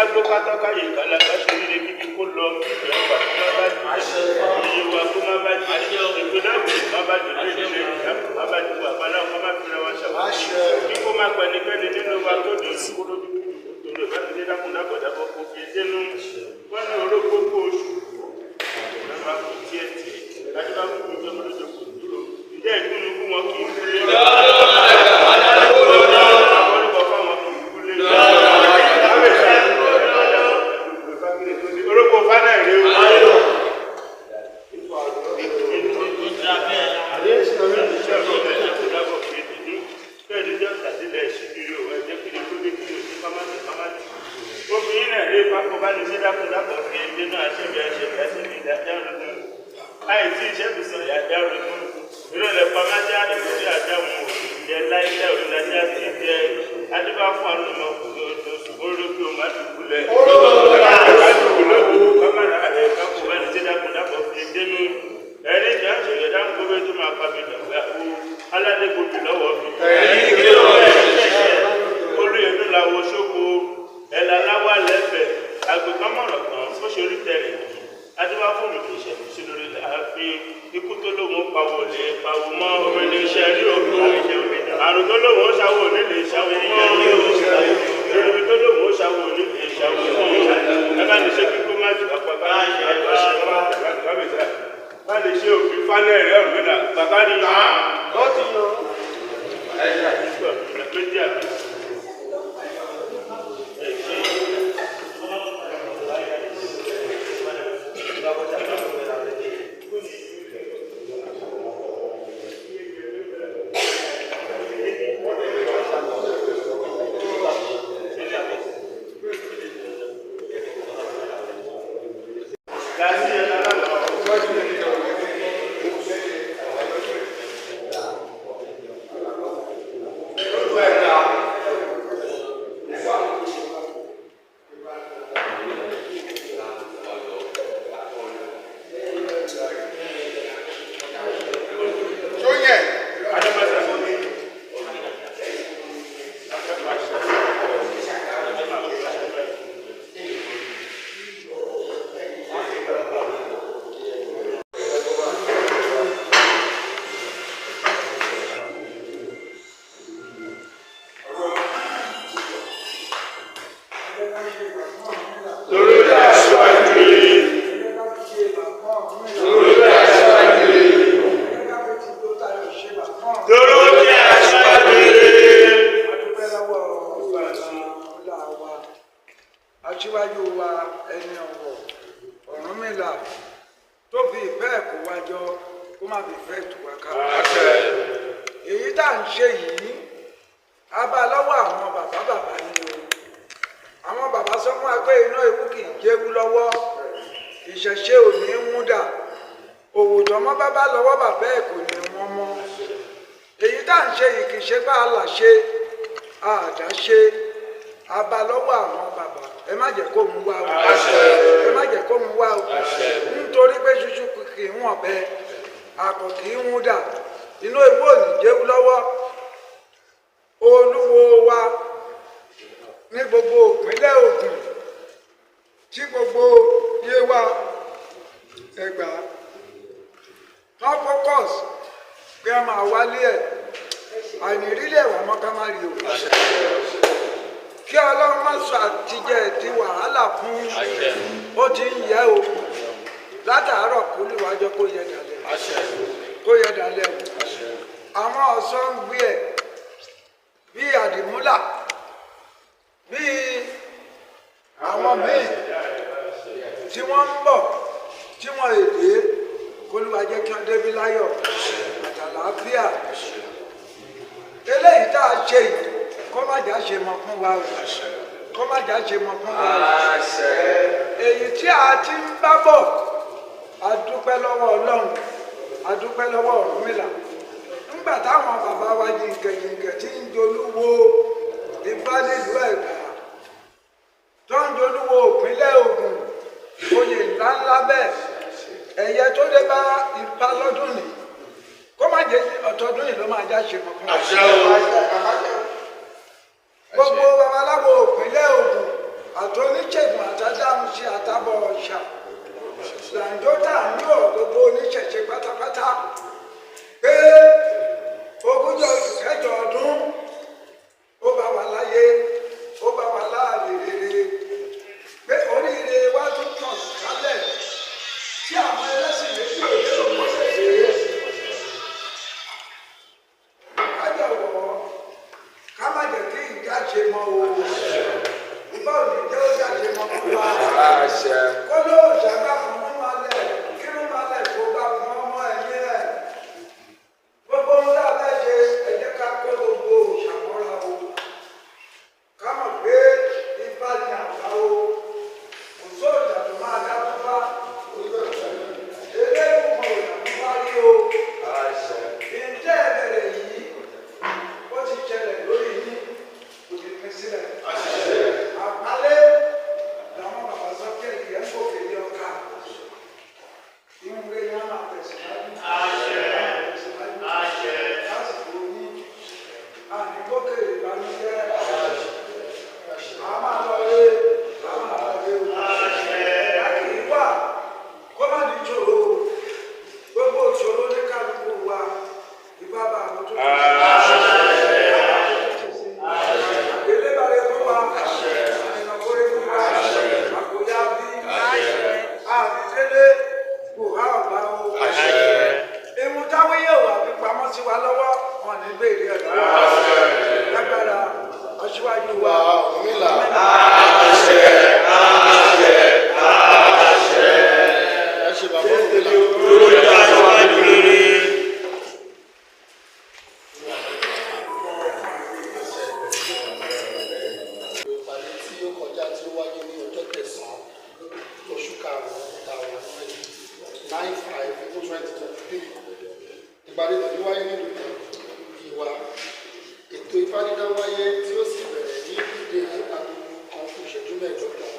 ká gbó kátọ́ká yìí kálá ká ṣe nílé kíkí kó lọ ìjọ ìgbà kó má bá jù iye wa kó má bá jù ìpínlẹ̀ òkè má bá jù lé ìdílé ìyá má bá jù wà pálá ọkọ má fi ra wa ṣàkóso kí kó má pẹ́ nípẹ́ni nínú wa tó dùn sí kó lójú tòrò bá ti dé dákun dákọ̀dá kó kó fi dénú wọ́n ní orógbó kó oṣù lọ́wọ́ kò tiẹ̀ tiẹ̀ láti bá kó jẹ́ mọ́lódé kò dúró ǹjẹ́ ìgbónúkú wọn kì í kúlé orógbó fánà rèé o. obìnrin náà lè pápọ̀ bá ní sídákùndápọ̀ fi ẹgbẹ́ náà ṣẹ̀bẹ̀ ṣẹ̀bẹ̀ ṣẹ̀bẹ̀ ìdájá rẹ̀ mú àìtí ìṣẹ́bùsọ̀ ìyájá rẹ̀ mú ìrọ̀lẹ̀ pàmájá ìgbòrí àjá mú ìjẹ́ láìlẹ̀ òrìlájá ti jẹ́ adébá fún àwọn ọmọ ọkùnrin oṣù orógbó má dùkú lẹ̀ ẹni jẹ́ àṣẹyẹ dáńgbó bẹ́ẹ̀ tó máa pàbí ìdàgbàwó aládégbòbí lọ́wọ́ fi olóyèdú làwọ̀ ṣókò ẹ̀là láwà lẹ́fẹ̀ẹ́ àgbẹ̀kámọ̀ràn kan ó ṣe orí tẹ̀rẹ̀ adébá fóònù kì í ṣẹ̀lẹ̀ sí lórí ààfin ikú tó lóun pawó lè pawó mọ́ omi ní iṣẹ́ rí òkú àrùn tó lóun ó ṣàwò nílé ìṣàwò ìrìnbí tó lóun ó ṣàwò nílé ìṣàwò ẹ̀bá ní ṣe kíkó má jù àpapọ̀ bá lè ṣe òfin fánẹ̀ rẹ̀ ọ̀gbẹ́dà bàbá ní ìyá ó ti yan méjì àbí. aṣíwájú wa ẹni ọ̀wọ̀ Ọ̀rúnmìlà tó fi ìfẹ́ ẹ̀kọ́ wájọ kó má fi ìfẹ́ ìtura ká. èyí tá à ń ṣe yìí a bá lọ́wọ́ àwọn bàbá ni o àwọn bàbá sọ fún wa pé iná ewu kì í jẹ́wú lọ́wọ́ ìṣẹ̀ṣe ò ní mú dà òwò tọmọ bàbá lọ́wọ́ bàbá ẹ̀ kò ní wọ́n mọ́ èyí tá à ń ṣe yìí kì í ṣe bá a là ṣe àdá ṣe a bá lọ́wọ́ àwọn bàbá ẹ má jẹ́ kó mú wá o ẹ má jẹ́ kó mú wá o nítorí pé ṣuṣu kì í wọ̀n bẹ́ẹ̀ àpò kì í mú dà inú ewu ò ní jẹ́wú lọ́wọ́ olúwo wa ní gbogbo ìpínlẹ̀ Ògùn tí gbogbo yé wa Ẹ̀gbá wọ́n focus pé a máa wálé ẹ̀ àìnírílẹ̀ wà mọ́ ká má rí o kí Ọlọ́run má sọ àtijẹ́ di wàhálà fún ó ti ń yẹ o látàárọ̀ kó lè wájọ kó yẹ dalẹ̀ o àwọn ọ̀sán ń gbé ẹ̀ bí àdìmúlà bí àwọn míì tí wọ́n ń bọ̀ tí wọ́n èdè kólúwa jẹ́ kí wọ́n débi láyọ̀ àtàlàáfíà eléyìí tá a ṣe yìí kó má jà ṣe mọ fún wa o kó má jà ṣe mọ fún wa o èyí tí a ti ń bá bọ̀ a dúpẹ́ lọ́wọ́ Ọlọ́run a dúpẹ́ lọ́wọ́ Ọ̀rúnmìlà nígbà táwọn bàbá wa yìnkẹ̀yìnkẹ̀ tí ń jolúwo Ifá nílùú Ẹ̀gbá tó ń jolúwo ìpínlẹ̀ Ògùn oyè ńláńlá bẹ́ẹ̀ ẹ̀yẹ tó dé bá Ifá lọ́dún ni kó má jẹ́ ọ̀tọ́dún yìí ló máa já ṣe mọ̀ fún wa. gbogbo babaláwo ìpínlẹ̀ Ògùn àtọ́níṣègùn àtàdáhùnṣe àtàbọ̀ ọ̀ṣà làǹdọ́tà ní gbogbo oníṣẹ̀ṣe pátápátá pé ogúnjọ́ oṣù kẹjọ ọdún ó bá wà láyé ó bá wà láàyè rere pé oríire wá tún tàn kálẹ̀ tí àwọn ẹlẹ́sìn méjì òde òkú ṣẹ̀ṣẹ̀ kájọ wọ̀ ká má jẹ́ kí ìjáde mọ́ o ìbá òní jẹ́ ó jáde mọ́ fún wa kó lóò ṣàgbà fún wọn máa lẹ̀ kí ló máa lẹ̀ kó gbà fún ọmọ ẹ̀mí rẹ̀ gbogbo ń dá bẹ́ẹ̀ ṣe ẹ jẹ́ ká kó gbogbo ṣàmọ́ra o ká mọ̀ pé ifá ni àgbà o kò sóòjà tó máa dá fún wa eléyìí mọ̀ òjà fún wa rí o ìjẹ́ ẹ̀bẹ̀rẹ̀ yìí ó ti ṣẹlẹ̀ lórí yín kò ní pín sílẹ̀ àpálẹ́ làwọn bàbá sọ pé ìyẹn kò kéde ọkà ìwé yẹn máa tẹ̀síwájú lásìkò yín àníkókè ìbànújẹ́ a máa lọ rí a máa lọ rí o láti ìwà kó má ní ìṣòro gbogbo ìṣòro ní kálukú wa ìbábà àwọn tó sí wa lọ́wọ́ wọn ní béèrè ẹ̀ lọ́wọ́ lágbára aṣíwájú wa Ọ̀rúnmìlà. Àṣẹ àṣẹ àṣẹ ẹ ṣe bàbá Ọ̀rúnmìlà lórí aṣíwájú rere. Ìpàdé tí ó kọjá tí ó wáyé ní ọjọ́ kẹsàn-án oṣù karùn-ún táwọn 9/5/2023 ìpàdé tàbí wáyé nínú ìwà ètò ìfádídá wáyé tí ó sì bẹ̀rẹ̀ ní ìdílé agogo kan fún ìṣẹ́jú mẹ́ẹ̀ẹ́dọ́gbọ̀n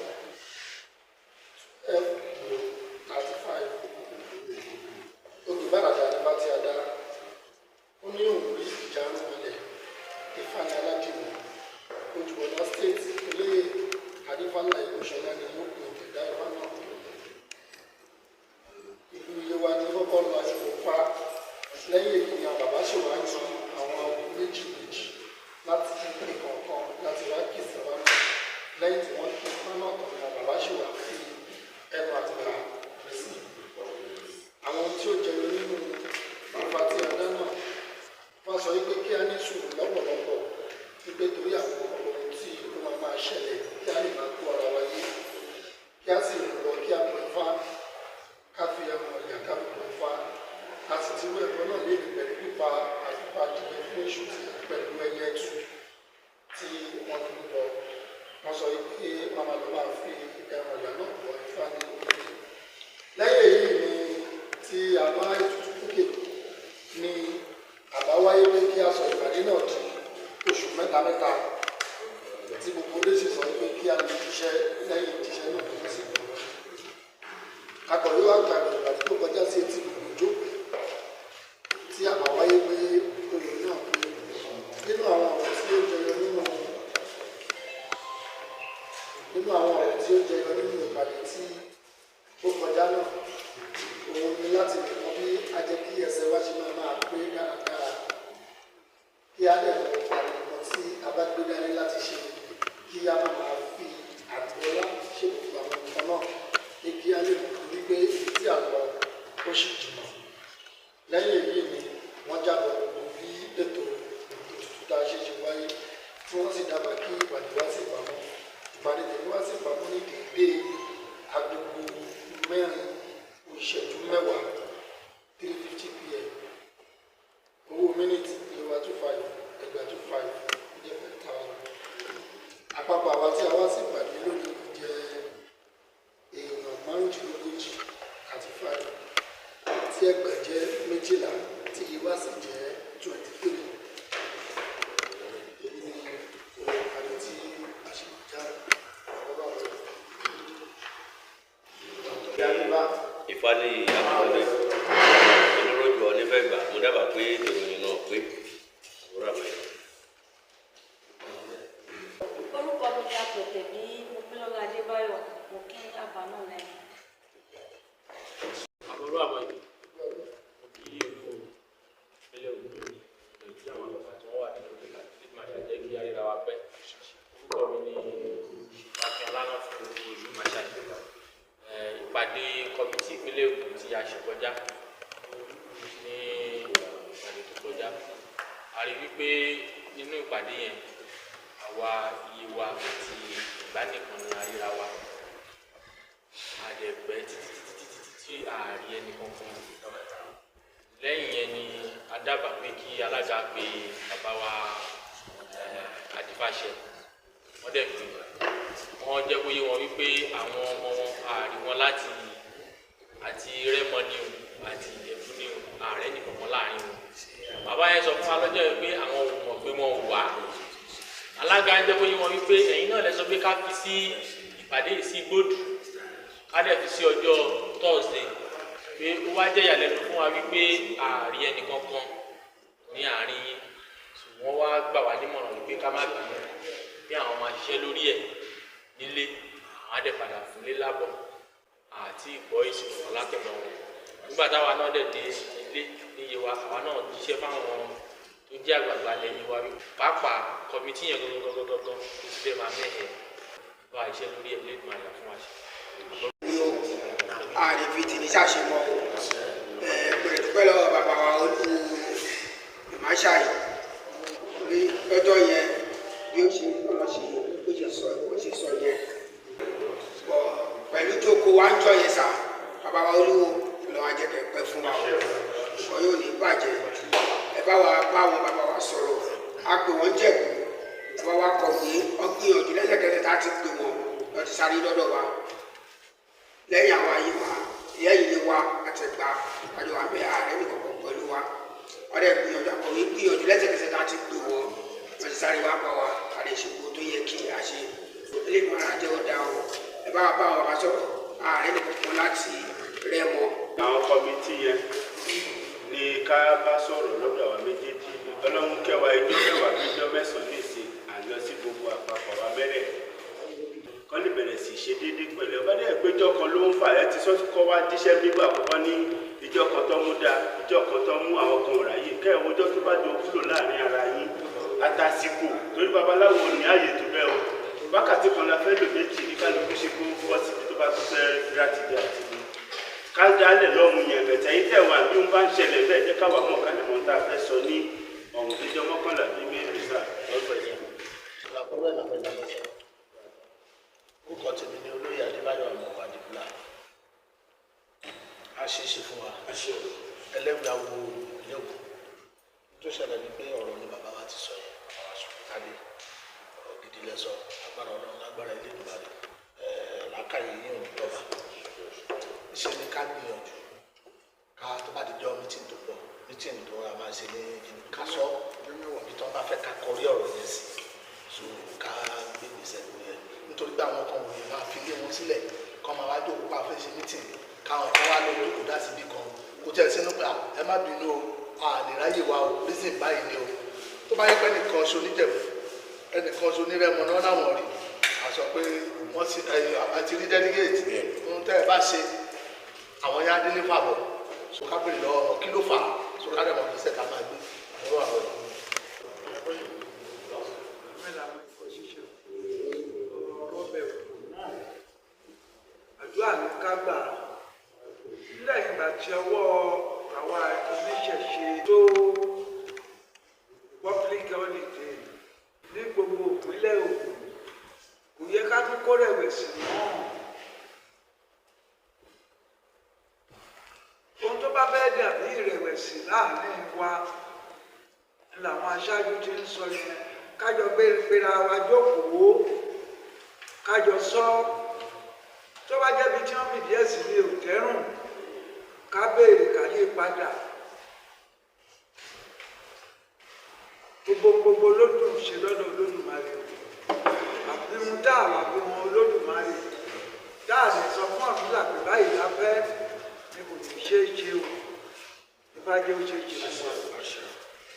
12:35 olùbáràdà ní bá ti àdá ó ní òun rí ìjà ń wọlé ìfani aládìmọ̀ ojúbọ̀nà state olóyè adífálà ìlúṣọlá ni ó pè ìdá ìfá náà ìlú Yewa ní kọ́kọ́ lọ aṣọ fa lẹ́yìn èyí ni bàbá ṣe wá ju àwọn méjì láti ìpín kọ̀ọ̀kan láti wá kí ìsìnkú náà lẹ́yìn tí wọ́n kí ìsìnkú náà tán ni bàbá ṣe wá fi ẹnu àtìgbà rẹ̀ sí. àwọn tí ó jẹyọ nínú ìfà tí a dá náà wọ́n sọ wípé kí a ní sùúrù lọ́pọ̀lọpọ̀ wípé torí àwọn ohun tí ó máa ṣẹlẹ̀ kí a lè máa kó ara wa yé kí a sì lọ kí a pè fá ká fi ẹnu ọ̀yà ká fi pè fá a sì ti wọ ẹ̀kọ́ náà léde pẹ̀lú pípa àdìyẹ fún èṣù pẹ̀lú ẹyẹ ẹtù tí wọ́n fi ń lọ wọ́n sọ pé wọ́n máa lọ máa fi ẹran ìyá náà bọ Ifá ní orí. lẹ́yìn èyí ni tí a bá ètùtù lókè ní àbáwáyé pé kí a sọ ìpàdé náà di oṣù mẹ́ta tí gbogbo ilé sì sọ pé kí a lè jíṣẹ́ lẹ́yìn jíṣẹ́ náà tó sì kú. akọ̀wé wa gbàgbé ìgbà tó kọjá sí etí gbogbo ìjókòó tí àbáwáyé pé oyè náà pé nínú àwọn ọ̀rọ̀ tí ó jẹyọ nínú àwọn ọ̀rọ̀ tí ó jẹyọ nínú ìpàdé tí ó kọjá náà òun ni láti lè mọ bí a jẹ́ kí ẹsẹ̀ wá ṣe máa pé dáradára kí a lè mọ àlùkò tí a bá gbé dání láti ṣe kí a máa fi àtìwọ́lá ṣètò àwọn nǹkan náà ní kí a lè mọ̀ wípé ibi tí a lọ ó sì jìnnà. lẹ́yìn èyí ni wọ́n jábọ̀ bí ètò tuntun tá a ṣe wáyé tí wọ́n sì dábàá kí ìpàdé wá sí ìpamọ́ ìpàdé tẹ̀lé wá sí ìpamọ́ ní déédéé agogo 4:10 3:50 p.m. owó mínítì ìlúwa 25 ẹgbẹ́ 25 jẹ́ 5,000. àpapọ̀ àwa tí a wá sí ìpàdé lónìí jẹ́ èèyàn 35 tí ẹgbẹ́ jẹ́ 12 tí ìwá sì jẹ́ 23. èyí ni àdé tí a ṣe já ọba rẹ̀. Ìfani àkọọ́lẹ̀ olóròjọ onífẹ̀gbà mo dábàá pé ìròyìn náà pé àwòrán àbẹ̀yẹ. Orúkọ mi ni Apẹ̀tẹ̀ ní Mọ́pẹ́lọ́lá Adébáyọ̀ mo kí àbá náà lẹ́nu. Àbúrò àmọ́ yìí mo kí èkó ìpínlẹ̀ Ògùn èyí àwọn àgbà tí wọ́n wà nínú ìlú láti máa jẹ́ kí aríra wa pẹ́. Orúkọ mi ni Akin Ọlánà fún ìlú Màṣáì. Ìpàdé kọmitì ìpínlẹ̀ Ògùn tí a ṣe kọjá ní ìpàdé tó kọjá. A rí wípé nínú ìpàdé yẹn àwa iye wa àti ìgbánìkan ní aríra wa. Àdẹ̀pẹ́ tí ààrí ẹni kankan. Lẹ́yìn yẹn ni a dábàá pé kí alága pé bàbá wa Adífáṣẹ wọ́n dẹ̀ pé wọ́n jẹ́ kó yé wọn wípé àwọn ọmọ wọn ààrí wọn láti àti Rẹ́mọ ní o àti Ìjẹ̀bú ní o ààrẹ nìkankan láàrin wọn. Bàbá yẹn sọ fún wa lọ́jọ́ yìí pé àwọn ò mọ̀ pé wọn ò wá. Alága ń jẹ́ kó yé wọn wípé ẹ̀yin náà lẹ sọ pé ká fi sí ìpàdé yìí sí Gbódù ká dẹ̀ fi sí ọjọ́ Thursday pé ó wá jẹ́ ìyàlẹ́nu fún wa wípé ààrí ẹnì kankan ní àárín yín wọ́n wá gbà wá nímọ̀ràn wípé ká má bínú bí àwọn máa ṣiṣẹ́ lórí ẹ̀ nílé àwọn adẹ́padà fúnlé lábọ̀ àti ìgbọ́ ìsìnkú látọ̀dọ̀ wọn. Nígbà táwa náà dẹ̀ dé ilé níye wa àwa náà jíṣẹ́ fáwọn tó jẹ́ àgbààgbà lẹ́yìn wa pàápàá kọmitì yẹn gangan tó ti fẹ́ máa mẹ́hẹ̀ẹ́ bá iṣẹ́ lórí ẹ̀ lẹ́nu àyà fún wa ṣe. Ààrẹ fi tì ní ṣàṣemọ pẹ̀lú lọ́wọ́ bàbá wa olú Màṣáì lọ́jọ́ yẹn bí ó ṣe sọ yẹn pẹ̀lú jókòó wa ń jọ yẹn sà bàbá wa olúwo lọ́wọ́ ajẹ́kẹ̀ pẹ́ fún wa ọ̀ yóò ní bàjẹ́ ẹ bá wa bá àwọn bàbá wa sọ̀rọ̀ a pè wọ́n jẹ̀bù ẹ bá wa kọ̀wé wọ́n gbìyànjú lẹ́sẹ̀kẹsẹ̀ tá a ti pè wọ́n lọ́ ti sáré lọ́dọ̀ wa lẹ́yìn àwọn ayé wa lẹ́yìn wa àtẹ̀gbà àjọ àmì ààrẹ nìkan pẹ̀lú wa ọ̀rẹ́ gbìyànjú àkọ̀wé gbìyànjú lẹ́sẹ̀kẹsẹ̀ tá a ti pè wọ́n lọ́ ti sáré wá bá wa àlẹ́ ìṣègùn tó yẹ kí a ṣe eléyìí máa jẹ́ ọ̀dà o ẹ bá wa bá wọn bá sọ̀rọ̀ ààrẹ nìkan kan láti Rẹ́mọ. Àwọn kọmitì yẹn ní ká bá sọ̀rọ̀ lọ́dọ̀ àwọn méjèèjì Ọlọ́run kẹwàá ìjọ mẹ́wàá ìjọ mẹ́sàn-án ní ìsìn àjọ sí gbogbo àpapọ̀ wa mẹ́rẹ̀ kọ́ lè bẹ̀rẹ̀ sí ṣe déédéé pẹ̀lú ọba dẹ́ ìpéjọ kan ló ń fà ẹ́ ti sọ́tún kọ́ wá díṣẹ́ nígbà àkọ́kọ́ ní ìjọ kan tó mú dáa ìjọ kan tó mú àwọn kan rà yìí kẹ́ ẹ̀ wọ́jọ́ tó bá jọ kúrò láàrin ara yín àtàsìkò torí babaláwo ní ààyè tó bẹ́ẹ̀ o wákàtí kan la fẹ́ lò méjì ní kálukú ṣe kó bọ́ síbi tó bá tó fẹ́ rátìdí àti ní ká dálẹ̀ lọ́hùn yẹn bẹ̀tẹ̀ yín tẹ̀ wá bí wọ́n bá ń ṣẹlẹ̀ bẹ́ẹ̀ jẹ́ káwa mọ̀ kálẹ̀ mọ́ tá a fẹ́ sọ ní ọ̀hún ìjọ mọ́kànlá bíi mẹ́rin sáà lọ́fẹ̀ẹ́ yẹn. Orúkọ tèmi ni olóyè Adébáyọ̀ ọmọ Adébúlá. A ṣe é ṣe fún wa ẹlẹ́gbẹ̀ẹ́ wo ilé òkú tó ṣẹlẹ̀ ní pé ọ̀rọ̀ ni bàbá wa ti sọ yẹn bàbá wa sọ̀rọ̀ kálí ọ̀rọ̀ gidi lẹ́sọ̀ agbára Ọlọ́run lágbára ilé ìdúbàdì làákàyè yìí ò ní dọ́gba. Ṣé ní ká gbìyànjú ká tó bá di jọ mítìn tó pọ̀ mítìn tó wà máa ṣe ní ká sọ ibi tó bá fẹ́ ká kọrí ọ̀rọ̀ yẹn sí so ká gbé ìgbésẹ̀ lórí ẹ̀ nítorí pé àwọn kan wòye máa fi lé wọn sílẹ̀ kọ́ máa wá jókòó pa fẹ́ ṣe mítìn káwọn kan wá lọ jókòó dá síbi kan kó tẹ̀ sínú pé ẹ má bínú o àlè ráyè wa o reason báyìí ni o tó bá yẹ pé ẹnìkan ṣo níjẹ̀bù ẹnìkan ṣo ní Rẹ́mọ náà láwọn rí a sọ pé wọ́n ti àti rí delegate ohun tẹ́ ẹ bá ṣe àwọn yá délé fàbọ̀ so ká bèrè lọ́wọ́ ọmọ kí ló fà so ká dẹ̀ mọ̀ kí sẹ́ta máa gbé àwọn àwọn ọ̀rọ̀ àdúrà ní ká gbà nílẹ̀ ìgbà tí ọwọ́ àwa oníṣẹ̀ṣe tó public holiday ní gbogbo ìpínlẹ̀ Ògùn kò yẹ ká tún kó rẹ̀wẹ̀sì mọ́ ohun tó bá fẹ́ dàbí ìrẹ̀wẹ̀sì láàrin wa làwọn aṣáájú ti ń sọ yẹn kájọ gbéra wa jókòó kájọ sọ tó bá jẹ́ bí tí wọ́n fìdí ẹ̀ sí ní òtẹ́rùn ká béèrè ká yí padà gbogbo lódùn ṣe lọ́dọ̀ Olódùmarè àfihàn dáàbò àfihàn Olódùmarè dáàbò sọ fún àbúrò pé báyìí la fẹ́ ní kò ní ṣe é ṣe o ìbàjẹ́ ó ṣe é ṣe fún wa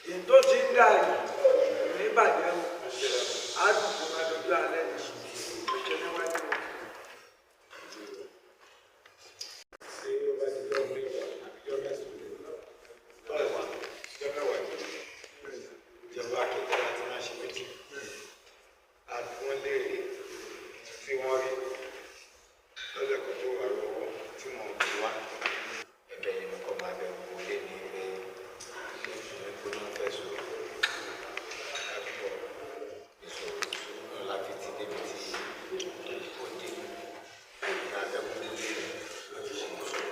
ìyẹn tó ti ń dà yìí ní ìbàjẹ́ o á dùn kó má dojú alẹ́ ní ìṣẹ́ níwájú o. tí wọ́n rí lọ́jọ́ kan tó wà lọ́wọ́ tí mo fi wá. ẹ̀bẹ̀ yìí mo kọ́ máa bẹ̀ wò lé ní pé ìgbóná fẹ́ sọ àdúgbò ìṣòro láti ti débi tí ó dé ní àbẹ̀wò lé ní láti ṣe ìṣòro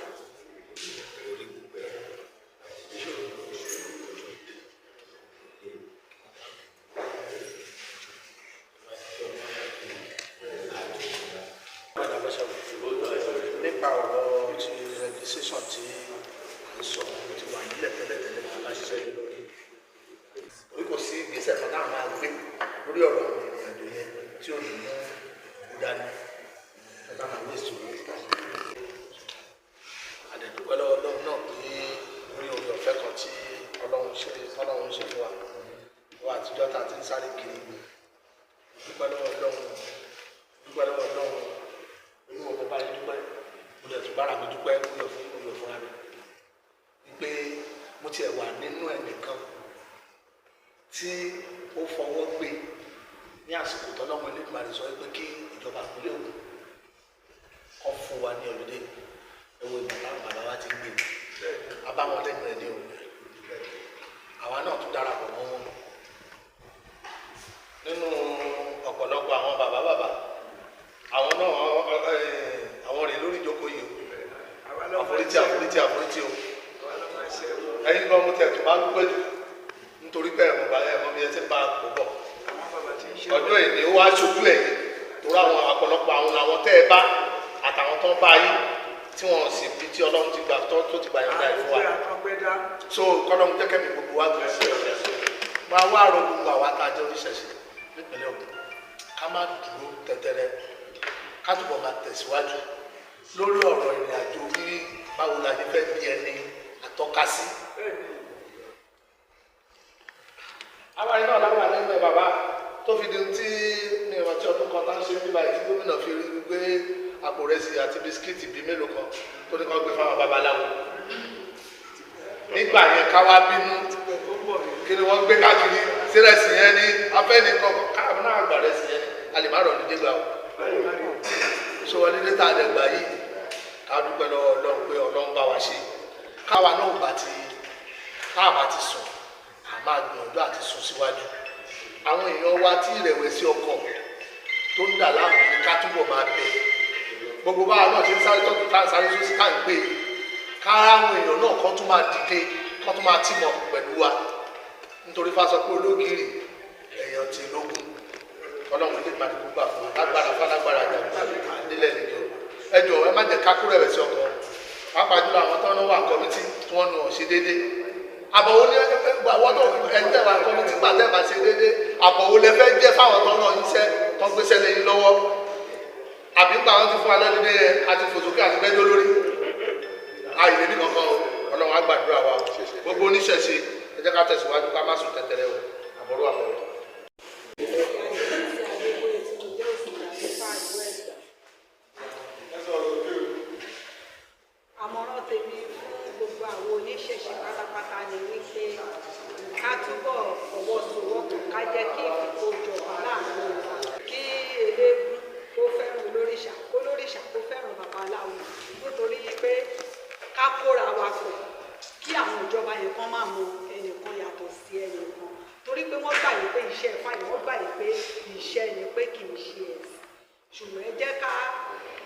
lórí gbogbo ẹ̀ ìṣòro. Nípa ọ̀rọ̀ ti registration tí à ń sọ ti wà nílẹ̀ tẹ́lẹ̀tẹ́lẹ̀ tí a bá ṣiṣẹ́ lórí. Orí kò sí ìgbésẹ̀ kan náà máa gbé lórí ọ̀rọ̀ àwọn ìrìn àjò yẹn tí ò ní mú ìdání ẹ̀ka máa gbé ìṣòro. Àdẹ̀dúpẹ́ lọ́wọ́ Ọlọ́run náà pé orí orí ọ̀fẹ́ kan tí Ọlọ́run ṣe fún wa. Wọ́n àtijọ́ ta ti ń sáré kiri. Dúpẹ́ lọ́wọ́ Ọlọ́run. Dúpẹ́ lọ́wọ́ Ọlọ́run. Inú ọmọ bá yẹn dúpẹ́. Mo lè tún bára mi dúpẹ́ kúlọ̀ fúnra mi. Wípé mo tiẹ̀ wà nínú ẹnìkan tí ó fọwọ́ gbé ní àsìkò tọ́lọ́mọ Elédùmarè sọ pé kí ìjọba ìpínlẹ̀ Ògùn kọ́ fún wa ní ọ̀lùdé ẹ̀wọ̀ ìgbà táwọn bàbá wa ti ń gbé abáwọn lẹ́nu ẹ̀ ní o. Àwa náà tún darapọ̀ mọ́ wọn nínú ọ̀pọ̀lọpọ̀ àwọn bàbá àwọn náà àwọn rìn lórí ìjókòó yìí o àforítì o ẹ̀yin gan mo tẹ̀ tó máa ń dúpẹ́ jù nítorí pé ẹ̀mọ́ bá ẹ̀mọ́ mi ẹ ti bá kó bọ̀ ọjọ́ èdè ó wá ṣojú ẹ̀yìn torí àwọn ọ̀pọ̀lọpọ̀ àwọn làwọn tẹ́ ẹ bá àtàwọn tó ń bá yín tí wọ́n sì fi tí Ọlọ́run ti gbà tó ti gbà yọ̀ǹda ẹ̀ fún wa so kọ́lọ́run jẹ́ kẹ́mi gbogbo wa gbé sí ọ̀sẹ̀ máa wá àrò gbogbo àwa tá a jẹ́ oníṣẹ̀ṣe nípínlẹ̀ Ògùn ká má dúró tẹ́tẹ́rẹ́ ká túbọ̀ máa tẹ̀síwájú lórí ọ̀rọ̀ ìrìn àjò bí báwo la ṣe fẹ́ bí ẹni àtọ́ka sí. Abáyé náà láwọn àlẹ́gbẹ̀ẹ́ bàbá tó fi di tí ní ìrántí ọdún kan tá ń ṣe nígbà tí gómìnà fi rí gbé àpò rẹsì àti bisikíìtì bíi mélòó kan tó ní kàn gbé fáwọn babaláwo. Nígbà yẹn ká wá bínú kí ni wọ́n gbé káàkiri sí rẹsì yẹn ní afẹ́nìkan káàbọ̀ náà gbà rẹsì yẹn a lè má rọ̀ ní dégbà o. So wọ́n nílé tá a lè gbà yìí ká dúpẹ́ lọ́wọ́ Ọlọ́run pé Ọlọ́run bá wa ṣe káwa náà bá ti sùn máa gbìyànjú àti sún síwájú àwọn èèyàn wa tí ìrẹ̀wẹ̀sì ọkàn tó ń dà láàmú ni ká túbọ̀ máa bẹ̀ gbogbo báwa náà ṣe ń sáré tọ́jú tá à ń sáré sósì tá à ń pè é kára àwọn èèyàn náà kán tún máa dìde kán tún máa tìmọ̀ pẹ̀lú wa nítorí fásọ pé ológìrì èèyàn ti lógún Ọlọ́run ilé ìgbàdí gbogbo àfọwọ́ lágbára fálágbára àjàgbá nílẹ̀ nìyẹn ẹ jọ̀ọ́ ẹ má jẹ́ ká kó rẹ̀wẹ̀sì ọkàn pàápàá jùlọ àwọn tó ń wà kọ́mítì tí wọ́n nu ọ̀ṣẹ́ déédéé àbọ̀wò ní àwọn tó ẹ̀ńtẹ̀ wà kọ́mítì pàtẹ́ bá ṣe déédéé àbọ̀wò lẹ fẹ́ jẹ́ fáwọn tó ń ràn yín sẹ́ tó ń gbéṣẹ́ lẹ́yìn lọ́wọ́ àbí nípa àwọn ti fún alẹ́ nílé yẹn àti fòsókè àti gbẹ́jọ́ lórí àìlè ní kankan o Ọlọ́run á gbàdúrà wa gbogbo oníṣẹ̀ṣe ẹ jẹ́ ká tẹ̀síwájú ká má sùn tẹ̀tẹ̀rẹ̀ o àbọ̀rọ̀ àbọ̀rọ̀. àmọ̀ràn tèmi fún gbogbo àwọn oníṣẹ̀ṣe pátápátá ni wípé ká túbọ̀ fọwọ́sowọ́pọ̀ ká jẹ́ kí ìfipò jọba láàrin wa kí eléégún kó fẹ́ràn olóríṣà olóríṣà kó fẹ́ràn babaláwo nítorí pé ká kóra wa pọ̀ kí àwọn ìjọba yẹn kán máa mọ ẹnìkan yàtọ̀ sí ẹnìkan torí pé wọ́n gbà yìí pé iṣẹ́ fáyọ̀ wọ́n gbà yìí pé iṣẹ́ ni pé kì í ṣe ẹ̀sìn ṣùgbọ́n ẹ jẹ́ ká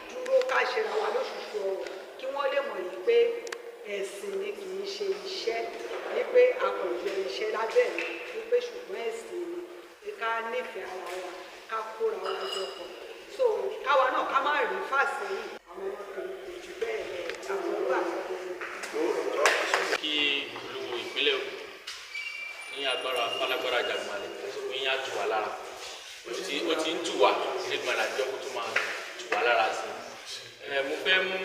dúró ká ṣera wa lóṣooṣù ọ̀rọ̀ kí wọ́n lè mọ̀ yìí pé ẹ̀sìn ni kì í ṣe iṣẹ́ ní pé akọ̀jọ iṣẹ́ lábẹ́ mi ní pé ṣùgbọ́n ẹ̀sìn ni pé ká nífẹ̀ẹ́ ara wa ká kóra wa jọ pọ̀ so káwa náà ká má rí fàsẹ́yìn àwọn ọmọkùnrin kò jù bẹ́ẹ̀ lọ àwọn ọgbà kí olówó ìpínlẹ̀ Ògùn ní agbára alágbára Jagunmalè oyin á tù wá lára ó ti ń tù wá Elédùmarè àjọ kó tó máa tù wá lára sí i mo fẹ́ mú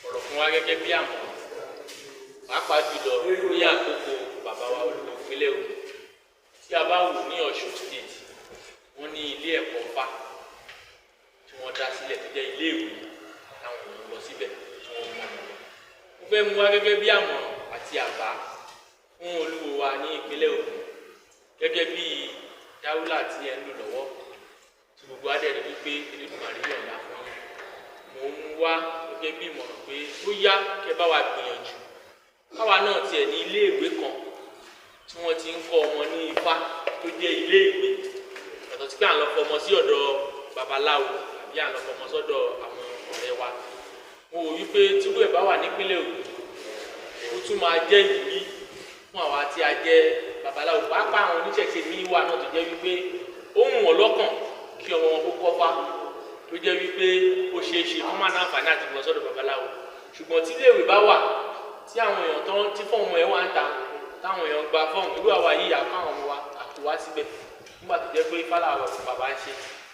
ọ̀rọ̀ fún wa gẹ́gẹ́ bí àmọ̀ràn pàápàá jùlọ ní àkókò bàbá wa olówó ìpínlẹ̀ Ògùn tí a bá wò ní Ọ̀ṣun state wọ́n ní ilé ẹ̀kọ́ fà tí wọ́n dá sílẹ̀ tó jẹ́ ilé ìwé táwọn èèyàn lọ síbẹ̀ tí wọ́n mọ̀ ọ́n mo fẹ́ mú wa gẹ́gẹ́ bí àmọ̀ràn àti àbá fún olúwo wa ní ìpínlẹ̀ Ògùn gẹ́gẹ́ bí dáwúlà tí ẹ ń lò lọ́wọ́ tí gbogbo adẹ́rẹ́ wípé wípé Elédùmarè yọ̀ǹda fún yín mo ń wá gẹ́gẹ́ bí ìmọ̀ràn pé ó yá kẹ́ bá wa gbìyànjú káwa náà tiẹ̀ ní iléèwé kan tí wọ́n ti ń kọ́ ọmọ ní Ifá tó jẹ́ iléèwé yàtọ̀ sí pé à ń lọ fọmọ sí ọ̀dọ̀ babaláwo àbí à ń lọ fọmọ sọ́dọ̀ àwọn ọ̀rẹ́ wa mo wò wípé tírú ẹ̀ bá wà nípínlẹ̀ Ògùn ó tún máa jẹ́ ìrírí fún àwa tí a jẹ́ babaláwo pàápàá àwọn oníṣẹ̀ṣe ní wà náà tó jẹ́ wípé ó ń wọ̀n lọ́kàn kí ọmọ wọn kó kọ́fá tó jẹ́ wípé ó ṣeé ṣe wọ́n máa náǹfààní àti lọ sọ́dọ̀ babaláwo ṣùgbọ́n tí iléèwé bá wà tí àwọn èèyàn tán tí fọ́ọ̀mù ẹ̀ wá ń ta táwọn èèyàn gba fọ́ọ̀mù irú àwa yìí àkáwọn ọmọ wa àtò wá síbẹ̀ nígbà tó jẹ́ pé Ifá làwọn bàbá ń ṣe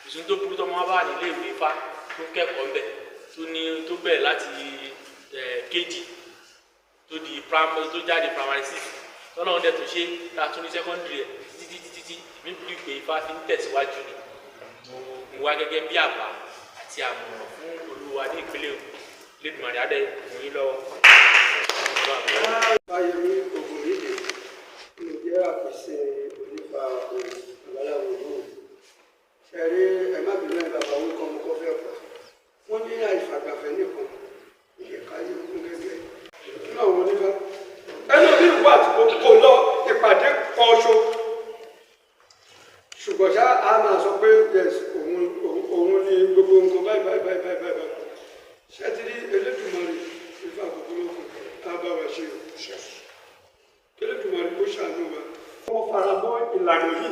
ìṣun tó burú tọmọ wa bá wà ní iléèwé Ifá tó kẹ́kọ̀ọ́ bẹ̀ tó bẹ̀rẹ̀ láti kejì tó di primary tó jáde primary 6 tọ́lọ́run dẹ̀ tó ṣe tá a tún ní secondary ẹ̀ títí níbi pé Ifá fi ń tẹ̀síwájú ni mo wá gẹ́gẹ́ bí àbá àti àmọ̀ràn fún Olúwa ní ìpínlẹ̀ Ògùn Elédùmarè adé ìròyìn lọ́wọ́. Fáyemí Ògúnníyì ló jẹ́ àpèsè onípa babaláwo náà. Ẹ̀rí ẹ má bínú ẹ̀ bàbá wọn kọ́ mo kọ́ fẹ́ pa. Wọ́n ní àìfàgbàfẹ́ nìkan ìyẹ̀ká yìí kún gẹ́gẹ́. Nínú àwọn onífá. Ẹnu bí ìwà kò lọ ìpàdé kan ṣo. Ṣùgbọ́n ṣá a máa sọ pé yes òun ni gbogbo nǹkan báyìí. Ṣẹ́tìrí Elédùmarè Ifá àkókò tábàwá ṣe o. Elédùmarè kó ṣàánú wa. Wọ́n fara mọ́ ìlànà yìí.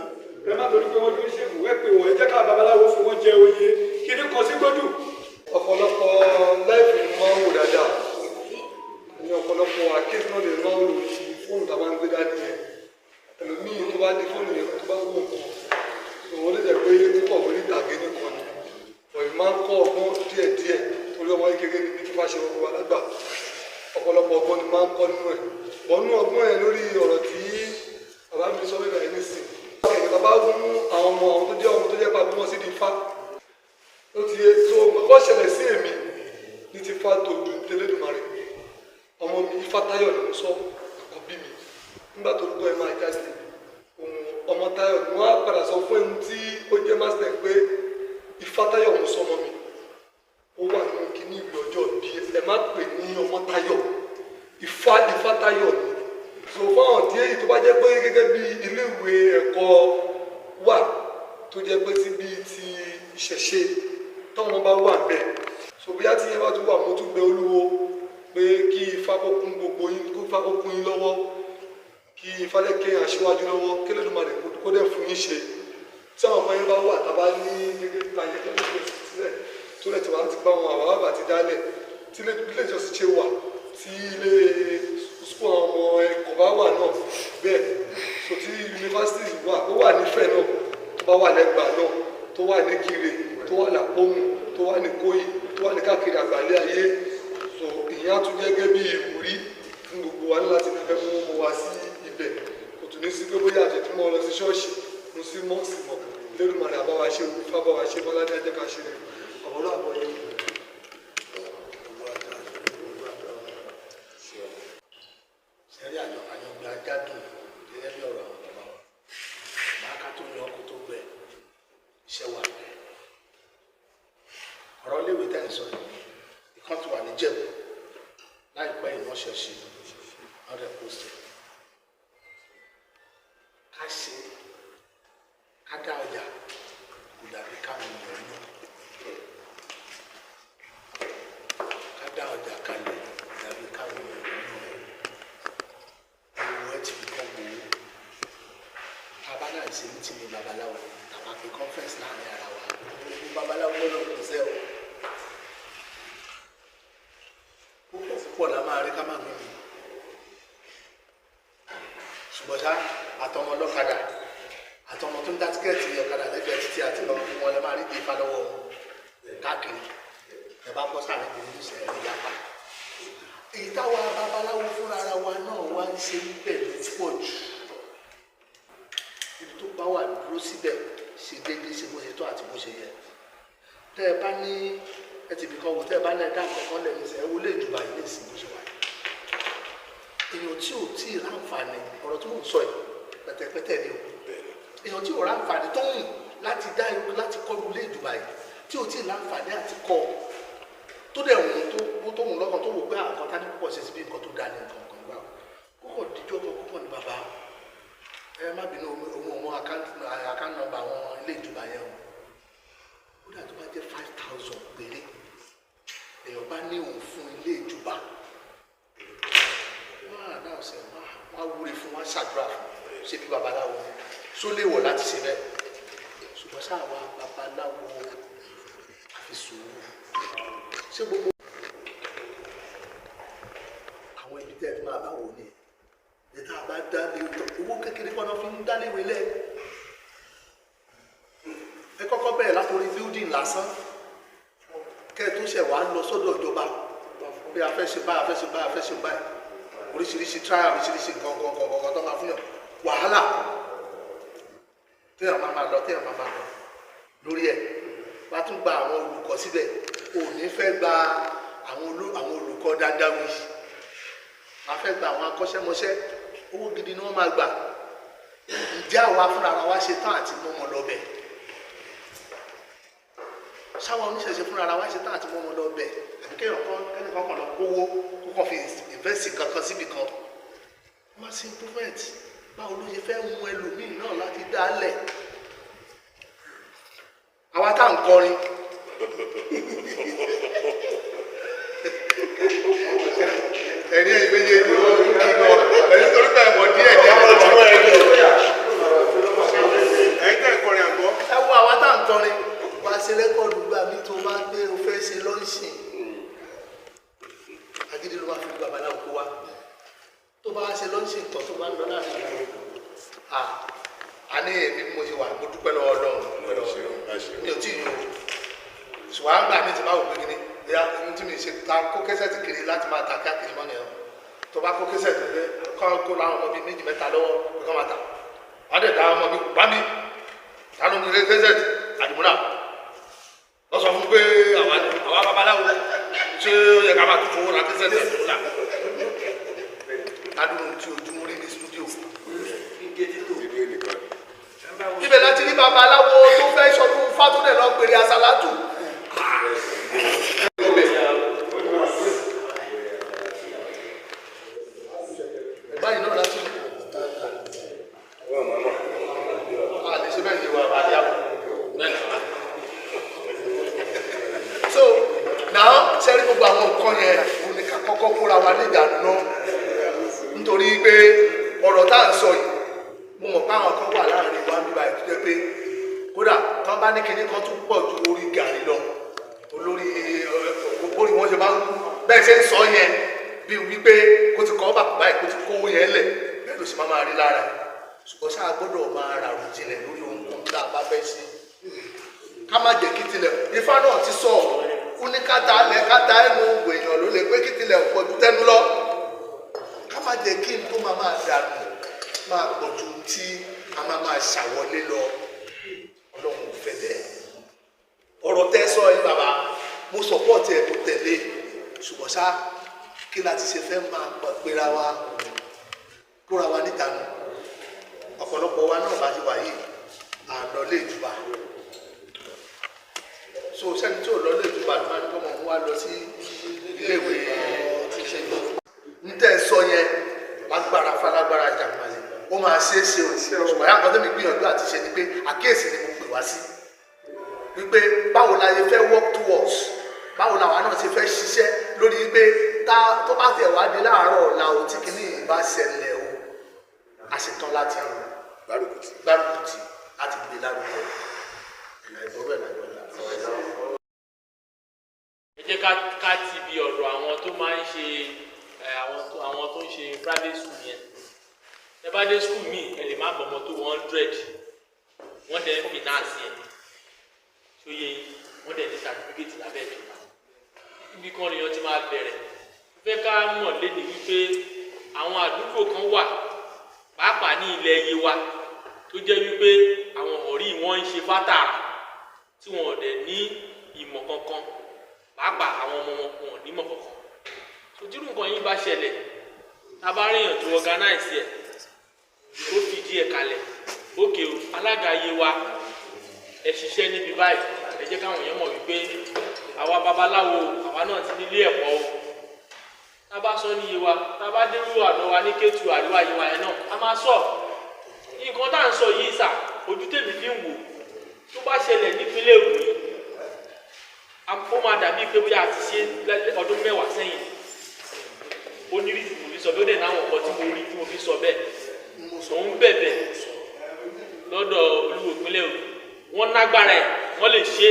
Ẹ má torí pé wọ́n tó ń ṣe ìwé pé wọ́n ẹ jẹ́ ká babaláwo fún wọn jẹ oyè kíní kan sí gbódù. Ọ̀pọ̀lọpọ̀ láìpẹ́ ni wọ́n ń wò dáadáa. Ní ọ̀pọ̀lọpọ̀ àkéésì náà lè máa ń lò sí fóònù tá a máa ń gbé dání yẹn. Ẹlòmíì tó bá ní fóònù yẹn tó bá wò kàn. Òun lè jẹ́ pé púpọ̀ mọ́ ní tàgé nìkan ni. Òyìn máa ń kọ́ ọgbọ́n díẹ̀díẹ̀ torí ọmọ kékeré ní kí fáṣẹ ọgbọ́n wa lágbà. Ọ̀pọ̀lọpọ̀ ọgbọ́n ni máa ń kọ́ nínú ẹ̀. Bọ́nú ọgbọ́n ẹ̀ lórí ọ̀rọ̀ tí bàbá mi sọ wípé ẹ̀ nísìn. Bàbá mú àwọn ọmọ tó jẹ́ pa bímọ sí di Ifá. Ó ti yé tó kọ́ ṣẹlẹ̀ sí èmi ní ti Ifá tó ju Elédùmarè. Ọmọ mi Ifátayọ̀ ló ń sọ àkọ́bí mi. Nígbà tó gbọ́ ẹ máa jáde. Ọmọ Táyọ̀ ni wọ́n á padà sọ fún ẹni tí ó jẹ́ mástẹ̀ pé Ifátayọ̀ ń sọmọ mi. Ó wà nínú kíní ìwé ọjọ́ bí ẹ má pè ní ọmọ Táyọ̀ Ifátayọ̀ ni. So fáwọn tí èyí tó bá jẹ́ pé gẹ́gẹ́ bí iléèwé ẹ̀kọ́ wà tó jẹ́ pé ti bí ti ìṣẹ̀ṣe táwọn bá wà bẹ́ẹ̀. So bóyá tí yẹn bá tún wà mo tún bẹ Olúwo pé kí Ifá kó kún gbogbo yín kó Ifá kó kún yín lọ́wọ́ kí Ifá lẹ́kẹ́ aṣíwájú lọ́wọ́ kí Elédùmarè kó dẹ̀ fún yín ṣe. Tí àwọn ọmọ yẹn bá wà tá a bá ní gẹ́gẹ́ bí ayé tó lè pèsè sílẹ̀ tó lè tí wàá ti bá wọn àwọn àbá ti dálẹ̀ tí ilé ìjọsìn ṣe wà tí ilé sukùl àwọn ọmọ ẹ̀kọ́ bá wà náà bẹ́ẹ̀ so tí yunifásitì wà tó wà nífẹ̀ẹ́ náà tó bá wà lẹ́gbàá náà tó wà ní Kire tó wà lápòmù tó wà ní Kóyì tó wà ní káàkiri àgbáyé ayé so ìyẹn á tún gẹ́gẹ́ bí ìwúrí fún gbogbo wa láti fẹ́ mú ọmọ wa sí ibẹ̀ kò tún ní sí pé bóyá àjẹtúmọ̀ lọ sí ṣọ́ọ̀ṣì lọ sí mọ́ọ̀sì mọ́ Elédùmarè àbáwá ṣe Ifá báwa ṣe bọ́ládé ajẹ́ ká ṣe rẹ̀ ọ̀rọ̀ àbọ̀yẹ. Sẹ́rí àjọgbé ajádùn gẹ́gẹ́ bí ọ̀rọ̀ àwọn bàbá wa. Màá ká tó yan ọkọ̀ tó gbẹ iṣẹ́ wà bẹ́ẹ̀. Ọ̀rọ̀ léwé tẹ̀ ń sọ yìí. Ìkan tó wà ní Jẹ̀bú láìpẹ́ ìmọ̀ṣẹ́ ṣe ọ̀rẹ́ pósítẹ̀. Ká ṣe ká dá ọjà kò dàbí káwọn èèyàn náà. Ká dá ọjà kalẹ̀ dàbí káwọn èèyàn náà. Owó ẹ ti fi kọ́ gbowó. Abala ìṣe ní ti ní babaláwo tàbá pé conference láàrin ara wa. Gbogbo babaláwo lọ́dọ̀ kò sẹ́ o. Púpọ̀ la máa rí ká máa gbé mi. Ṣùgbọ́n ṣá àtọmọ ọlọ́kadà àtọmọ tó ń dá tíkẹ́ẹ̀tì ọ̀kadà lẹ́gbẹ̀ẹ́ títí àti lọ fún wọn lè máa rí di Ifá lọ́wọ́ káàkiri. Ẹ bá bọ́ sáré kò ní ìṣẹ̀lẹ̀ ní yapa. Èyí táwa babaláwo fúnra ara wa náà wá ń ṣe níbẹ̀ ló pọ̀ jù. Ibi tó bá wà dúró síbẹ̀ ṣe déédéé ṣe bó ṣe tó àti bó ṣe yẹ. Tẹ́ ẹ bá ní ẹ ti fi kan wò tẹ́ ẹ bá ní ẹ̀dá kankan lẹ́nu ìṣẹ́ wo lè jùbà ilé ìsìn bó ṣe wà. Èèyàn tí ò tí ì ráǹfààní ọ̀rọ̀ tó ń sọ yìí pẹ̀tẹ̀pẹ̀tẹ̀ ni o. Èèyàn tí ò ráǹfààní tó ń láti dá irú láti kọ́ ilé ìjùbà yìí tí ò tí ì láǹfààní àti kọ́ tó dẹ̀ tó mú lọ́kàn tó wò pé àkọ́ tá ní púpọ̀ ṣe síbi nǹkan tó dá ní nǹkan kan gbà kókò díjọ́ kan kókò ní bàbá ẹ má bínú ọmọ àkáǹtì nọ́mbà àwọn ilé ìjọba yẹn o ó dà tó bá jẹ́ 5,000 péré èèyàn bá ní òun fún ilé ìjọba wọ́n á náà ṣe wọ́n á wúre fún wọn ṣàdúrà fún ṣé bí babaláwo só lè wọ̀ láti ṣe bẹ́ẹ̀ ṣùgbọ́n sáà wá babaláwo àfi sùúrù ṣé gbogbo àwọn ibi tẹ́ ẹ máa bá wò ní ẹ̀ tá a bá dá lé owó kékeré kan náà fi ń dá léwé lẹ́ ẹ kọ́kọ́ bẹ̀rẹ̀ látòrí building lásán kẹ́ ẹ tó ṣẹ̀ wá lọ sọ́dọ̀ ìjọba bí a fẹ́ ṣe báyìí a fẹ́ ṣe báyìí a fẹ́ ṣe báyìí oríṣiríṣi trial oríṣiríṣi nǹkan tó máa fún yàn wàhálà téèyàn máa lọ téèyàn máa lọ lórí ẹ̀ wá tún gba àwọn olùkọ́ síbẹ̀ ò ní fẹ́ gba àwọn olùkọ́ dáadáa wí a fẹ́ gba àwọn akọ́ṣẹ́mọṣẹ́ owó gidi ni wọ́n máa gbà ǹjẹ́ àwa fúnra wa ṣe tán àti mọ́mọ́ lọ́bẹ̀ sáwọn oníṣẹ̀ṣe fúnra wa ṣe tán àti mọ́mọ́ lọ́bẹ̀ àbí kẹ́nìkan kan lọ kówó kó kàn fi invest kankan síbi kan mass improvement báwo ló ṣe fẹ́ mú ẹlòmíì náà láti dálẹ̀ àwa tá à ń kọrin ẹni ẹ̀yin méjèèjì ó ń kí lọ ẹni torí pé ẹ̀wọ̀n díẹ̀ díẹ̀ ẹ̀yin tẹ̀ kọrin àgbọ̀. ẹ wo àwa tá à ń kọrin wá sí rẹ́kọ̀dù gbà mí tó máa gbé o fẹ́ ṣe lọ́ọ̀ṣìn agídí ló máa fi gba babaláwo kó wa tó bá ṣe lọ́ọ̀ṣìn tán tó bá ń lọ láàrin ìlú a ní èmi bí mo ṣe wà mo dúpẹ́ lọ́wọ́ Ọlọ́run mi ò tí ì yọ ṣùgbọ́n àgbà mi ti máa wò pé kíní ìyá ohun tí mi ṣe ta kó kẹsẹ̀ ti kiri láti máa ta káàkiri mọ́ nìyẹn tó bá kó kẹsẹ̀ ti gbé kó láwọn ọmọ bíi méjì mẹ́ta lọ́wọ́ kó máa ta wọ́n á dẹ̀ dá ọmọ bíi bá mi ta ló ń gbé kẹsẹ̀ àdìmúlà wọ́n sọ fún pé àwa babaláwo ṣé ó yẹ ká máa tún fowó ra kẹsẹ̀ àdìmúlà adùn tí ojú rí ní stúdíò ibẹ̀ láti rí babaláwo tó fẹ́ ṣọdún fátúndẹ̀ lọ pèrè àsálátù. báyìí náà láti a lè ṣe bẹ́ẹ̀ ni wà á yà wò. so now sẹ́rí gbogbo àwọn nǹkan yẹn òun ni ká kọ́kọ́ kóra wa ní ìdànù náà nítorí pé ọ̀rọ̀ tá à ń sọ yìí mo mọ̀ pé àwọn kan wà láàrin wa bíbá ẹ̀ tó jẹ́ pé kódà tán bá ní kinní kan tún pọ̀ ju orí gàrí lọ olórí orí wọn ṣe máa ń kú bẹ́ẹ̀ ṣe ń sọ yẹn bí wípé kó ti kọ́ bàbá ẹ̀ kó ti kówó yẹn lẹ̀ bẹ́ẹ̀ ló sì máa rí lára ẹ̀ ṣùgbọ́n ṣáà gbọ́dọ̀ máa rà rò jinlẹ̀ lórí ohun tá a bá fẹ́ ṣe ká má jẹ́ kí tilẹ̀ ifá náà ti sọ ó ní káta alẹ̀ káta ẹnu èèyàn ló lè pé kí tilẹ̀ pọ̀ ju tẹnu lọ ká má jẹ́ kí n tó máa dànù máa pọ̀ ju tí a máa ṣàwọlé lọ Ọlọ́run ò fẹ́ bẹ́ẹ̀ ọ̀rọ̀ tẹ́ sọ yìí bàbá mo sọpọ́ọ̀tì ẹ̀ kò tẹ̀lé ṣùgbọ́n ṣá kí láti ṣe fẹ́ máa pera wa kóra wa nítanú ọ̀pọ̀lọpọ̀ wa náà bá ti wà yìí à ń lọ lé ìjùbà so sẹ́ni tí ò lọ lé ìjùbà ló máa ń kọ́ mọ̀ wá lọ sí iléèwé tí ṣe yìí ń tẹ́ sọ yẹn lágbára falágbára jàmùmálẹ̀ ó máa ṣe é ṣe o ṣùgbọ́n yàtọ̀ tẹ́mi gbìyànjú àti ṣe ni pé àkíyèsí ni mo pè wá sí wípé báwo la ṣe fẹ́ work towards báwo làwa náà ṣe fẹ́ ṣiṣẹ́ lórí wípé tó bá tẹ̀ wá dé láàárọ̀ ọ̀la o tí kìíní yìí bá ṣẹlẹ̀ o a ṣe tán láti gbárùkùtì láti gbé lárugẹ ìlàìbọ̀rọ̀ ìlàìbọ̀rọ̀. ẹ jẹ́ ká ti bi ọ̀dọ̀ àwọn tó máa ń ṣe àwọn tó ń ṣe private school yẹn ẹ bá dé school míì ẹ lè má bọ̀mọ́ tó 100 wọ́n dẹ̀ finance yẹn tó yẹ wọ́n dẹ̀ ní certificate lábẹ́ ìjọba ibi kan lèèyàn ti máa bẹ̀rẹ̀ fẹ́ ká mọ̀ léde wípé àwọn àdúgbò kan wà pàápàá ní ilẹ̀ Yewa tó jẹ́ wípé àwọn ọ̀rí wọn ń ṣe fátàrà tí wọn ò dẹ̀ ní ìmọ̀ kankan pàápàá àwọn ọmọ wọn ò ní ìmọ̀ kankan sojúrù nǹkan yìí bá ṣẹlẹ̀ tabaríyàn tó organize ẹ̀ tó fìdí ẹ̀ kalẹ̀ ókè o alága Yewa ẹ̀ ṣiṣẹ́ níbi báyìí ẹ jẹ́ káwọn èèyàn mọ̀ wípé àwa babaláwo àwa náà ti nílé ẹ̀kọ́ o tá a bá sọ ní iye wa tá a bá dérú àná wa ní Kétu àríwá iye wa yẹn náà a máa sọ nǹkan tá à ń sọ yìí sà ojú tèmi fi ń wò tó bá ṣẹlẹ̀ nípínlẹ̀ Ògùn yìí ó máa dàbí pé bóyá a ti ṣe ọdún mẹ́wàá sẹ́yìn onírìsì mo fi sọ bẹ́ẹ̀ ó dẹ̀ náà wọ̀n kan tí mo rí tí mo fi sọ bẹ́ẹ̀ òun bẹ̀bẹ̀ lọ́dọ̀ olúwo ìpínlẹ̀ Ògùn wọ́n nágbára ẹ̀ wọ́n lè ṣe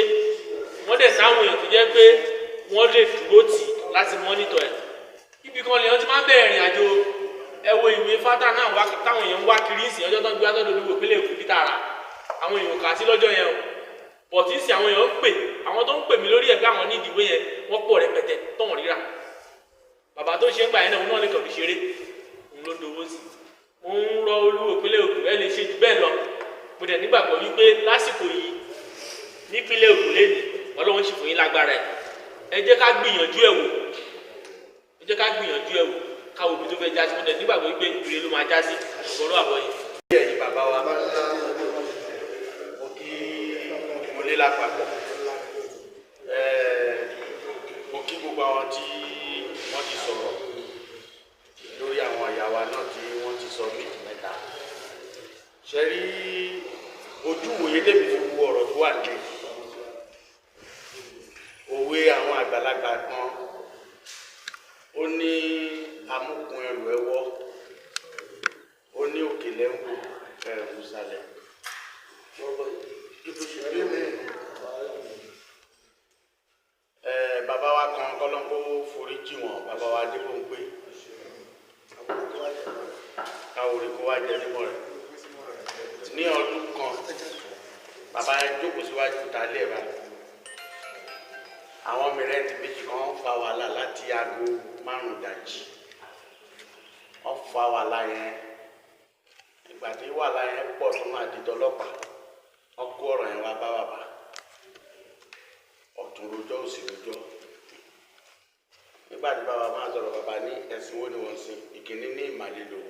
wọ́n dẹ̀ sáwọn èèyàn tó jẹ́ pé wọ́n lè dúró tì láti mọ́nítọ̀ ẹ̀ ibi kan lèèyàn ti máa ń bẹ̀rẹ̀ ìrìn àjò ẹ wo ìwé fátà náà táwọn èèyàn ń wá kiri ìsìn ọjọ́ tó ń gbé látọ̀dọ̀ olúwo ìpínlẹ̀ Ògùn bí tààrà àwọn èèyàn kà á sí lọ́jọ́ yẹn o bọ̀ tí ń sìn àwọn èèyàn ń pè àwọn tó ń pè mí lórí ẹ̀ pé àwọn ní ìdìwé yẹn wọ́n pọ̀ rẹpẹtẹ tọ̀hún ríra bàbá tó ṣe ń gbà yẹn náà òun náà lè kàn fi ṣeré òun ló dowó sí mo ń rọ olúwo ìpínlẹ̀ Ògùn ẹ lè ṣe jù bẹ́ẹ̀ lọ mo dẹ̀ nígbàgbọ́ wípé lásìkò yìí nípínlẹ̀ Ògùn lẹ́nu Ọlọ́run sì fún yín lágbára ẹ̀ ẹ jẹ́ ká gbìyànjú ẹ̀ wò ẹ jẹ́ ká gbìyànjú ẹ̀ wò káwọ́ ibi tó fẹ́ já sí mo dẹ̀ nígbàgbọ́ wípé ìpínlẹ̀ ló máa já sí ọ̀rọ̀ àbọ̀ yìí. ẹ̀yin bàbá wa mo kí mo lé lápapọ̀ mo kí gbogbo àwọn tí wọ́n ti sọ̀rọ̀ lórí àwọn ìyàwó náà tí wọ́n ti sọ méjì mẹ́ta ṣe rí ojú ìwòye débi fi wo ọ̀rọ̀ tó wà nílẹ̀ òwe àwọn àgbàlagbà kan ó ní amúkun ẹrù ẹwọ́ ó ní òkèlè ń wò ẹrù sálẹ̀ bàbá wa kan kọ́lọ́ńkó forí jì wọ́n bàbá wa débò ń pè káwòrè kó wá jẹ nímọ̀ rẹ̀ ní ọdún kan bàbá yẹn jókòó síwájú ìtàlẹ̀ ẹ̀ báyìí àwọn mìíràn ti méjì kan fa wàhálà láti aago 5 ìdájí wọ́n fa wàhálà yẹn ìgbà tí wàhálà yẹn pọ̀ tó máa di tọlọ́pàá wọ́n kó ọ̀rọ̀ yẹn wá bá bàbá ọ̀tún rojọ́ òsì rojọ́ nígbà tí bàbá máa sọ̀rọ̀ bàbá ní ẹ̀sìn wo ni wọ́n sìn ìkíní ní ìmàlẹ́ lòun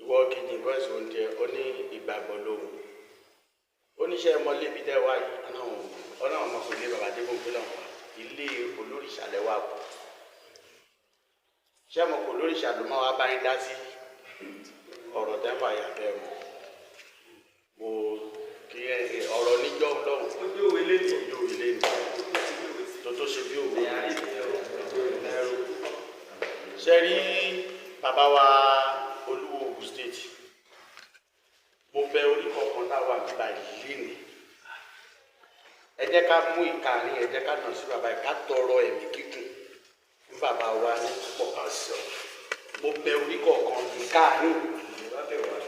ìwọ kejì nǹkan ẹ̀sìn oúnjẹ ó ní ìgbàgbọ́ lòun oníṣẹ́ mọ́lẹ́bí dẹ́ wáyé ọ̀nà àwọn ọmọkùnrin bàbá débò gbé náà wá ilé olóríṣà lẹ́wà kù ṣé ọmọkùnrin olóríṣà ló máa wá bá yín dá sí ọ̀rọ̀ tẹ́fà yà bẹ́ẹ̀ mọ́ mo kí ọ̀rọ̀ níjọ́ lọ́hùn ojú òwe lé ní tó ṣe bí òwe ṣe rí bàbá wa olúwo Ògùn state mo bẹ orí kọ̀ọ̀kan táwa nígbà yìí ni ẹ jẹ́ ká mú ìkànnì ẹ jẹ́ ká nà sí bàbá yìí ká tọrọ ẹ̀mí kíkùn fún bàbá wa ní púpọ̀ mo bẹ orí kọ̀ọ̀kan ìkànnì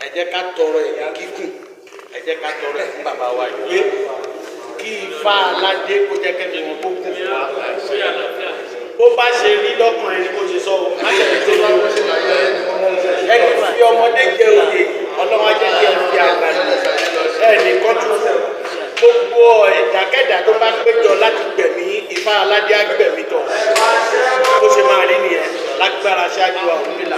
ẹ jẹ́ ká tọrọ ẹ̀mí kíkùn ẹ jẹ́ ká tọrọ ẹ̀ fún bàbá wa yìí pé kí Ifá aládé kó jẹ́ kẹ́mi wọn kó kún fún wa bó bá ṣe rí lọ́kàn ẹni kó ṣe sọ o má ṣe lè tẹ̀lé o ẹni fi ọmọdé jẹ òye ọlọ́wọ́ ajẹ́ kí ẹ fi àgbà ẹni kọ́tù gbogbo ẹ̀dákẹ́dá tó bá péjọ láti gbẹ̀mí Ifá aládé agbẹ̀mí tọ̀ bó ṣe máa rí nìyẹn lágbára ṣáájú àwọn òbílà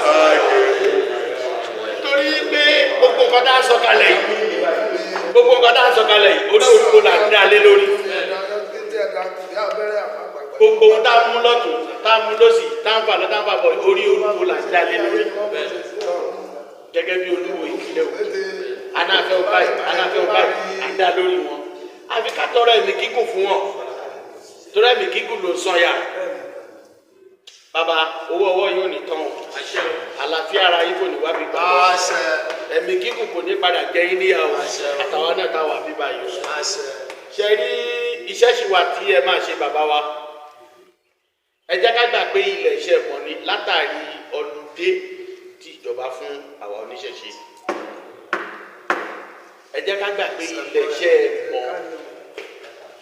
nítorí pé gbogbo nǹkan tá a sọ kalẹ̀ yìí gbogbo nǹkan tá a sọ kalẹ̀ yìí orí òkú là ń dá lé lórí gbogbo ohun tá a mú lọ́tún tá a mú lọ́sì tá a ń fà lọ tá a ń fà bọ̀ orí olúwo là ń dá lé lórí gẹ́gẹ́ bí olúwo ìpínlẹ̀ Ògùn anáfẹ́ báyìí à ń dá lórí wọn àfi ká tọrọ ẹ̀mí kíkùn fún wọn tọrọ ẹ̀mí kíkùn ló sọ ya bàbá owó ọwọ́ yóò ní tán àlàáfíà ara yìí kò ní wá bí bá ẹ̀mí kíkùn kò ní padà jẹ́ yín níyàwó àtàwọn náà táwọn àbí báyìí ṣe rí iṣẹ́ ṣìwà tí ẹ máa ṣe bàbá wa ẹ jẹ́ ká gbà pé ilẹ̀ iṣẹ́ mọ̀ ni látàrí ọlùdé tí ìjọba fún àwa oníṣẹ̀ṣe ẹ jẹ́ ká gbà pé ilẹ̀ iṣẹ́ mọ̀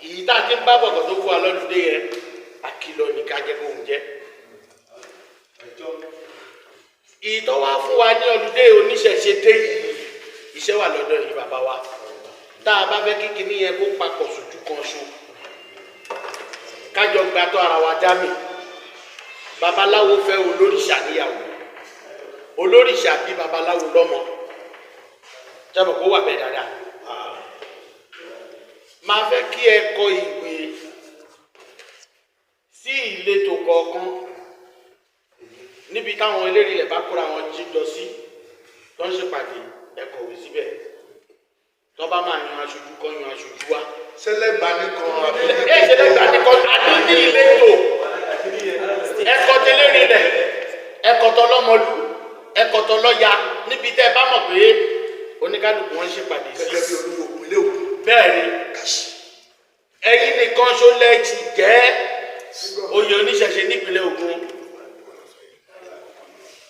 ìyí tá a ti ń bá bọ̀kọ̀ tó fún wa lọ́lùdé yẹn àkìlọ̀ ní ká jẹ́ kóhun jẹ́ ìtọ́ wa fún wa ní ọlùdé oníṣẹ̀ṣe dé yìí iṣẹ́ wà lọ́dọ̀ yìí bàbá wa tá a bá fẹ́ kí kinní yẹn kó papọ̀ sójú kan ṣo kájọ gbàtọ́ ara wa dá mi babaláwo fẹ́ olóríṣà níyàwó olóríṣà bí babaláwo lọ́mọ jẹ́mọ̀ kó wà bẹ́ẹ̀ dáadáa máa fẹ́ kí ẹ kọ ìwé sí ìletò kọ̀ọ̀kan níbi táwọn eléré ilẹ̀ bá kóra wọn jíjọ sí tó ń ṣèpàdé ẹ kọ̀wé síbẹ̀ tó bá máa yan aṣojú kọ́ yan aṣojú wá. sẹlẹ̀gbà nìkan sẹlẹ̀gbà nìkan àdúgbò ìletò ẹ̀kọ́ tẹlẹ́rì ilẹ̀ ẹ̀kọ́ tọlọ́mọlú ẹ̀kọ́ tọlọ́ya níbi tẹ́ ẹ bá mọ̀ pé oníkálukú wọn ṣèpàdé sí. gẹ́gẹ́ bí olúwo ìpínlẹ̀ Ògùn. bẹ́ẹ̀ ni ẹ̀yin nìkan ṣó lẹ́ẹ̀tì jẹ́ oyè oníṣẹ̀ṣe nípínlẹ̀ Ògùn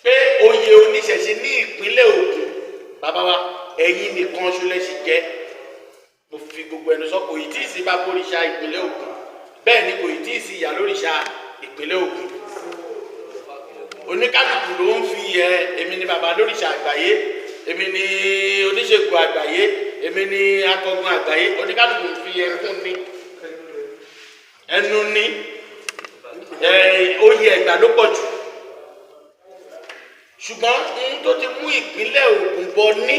pé oyè oníṣẹ̀ṣe ní ìpínlẹ̀ Ògùn bàbá wa ẹ̀yin nìkan ṣó lẹ́ẹ̀tì jẹ́ mo fi gbogbo ẹnu sọ kò ì tí ì sí bàbá òrìṣà ìpínlẹ̀ Ògùn bẹ́ẹ̀ ni kò ì tí ì sí ìyá lórìṣà ìpínlẹ̀ Ògùn oníkálukú ló ń fi èmi ni bàbá lórìṣà àgbáyé èmi ni oníṣègùn àgbáyé èmi ni akọgun àgbáyé oníkálukú fi ẹkún ní ẹnu ní oyè Ẹ̀gbá ló pọ̀ jù ṣùgbọ́n ohun tó ti mú ìpínlẹ̀ Ògùn bọ ní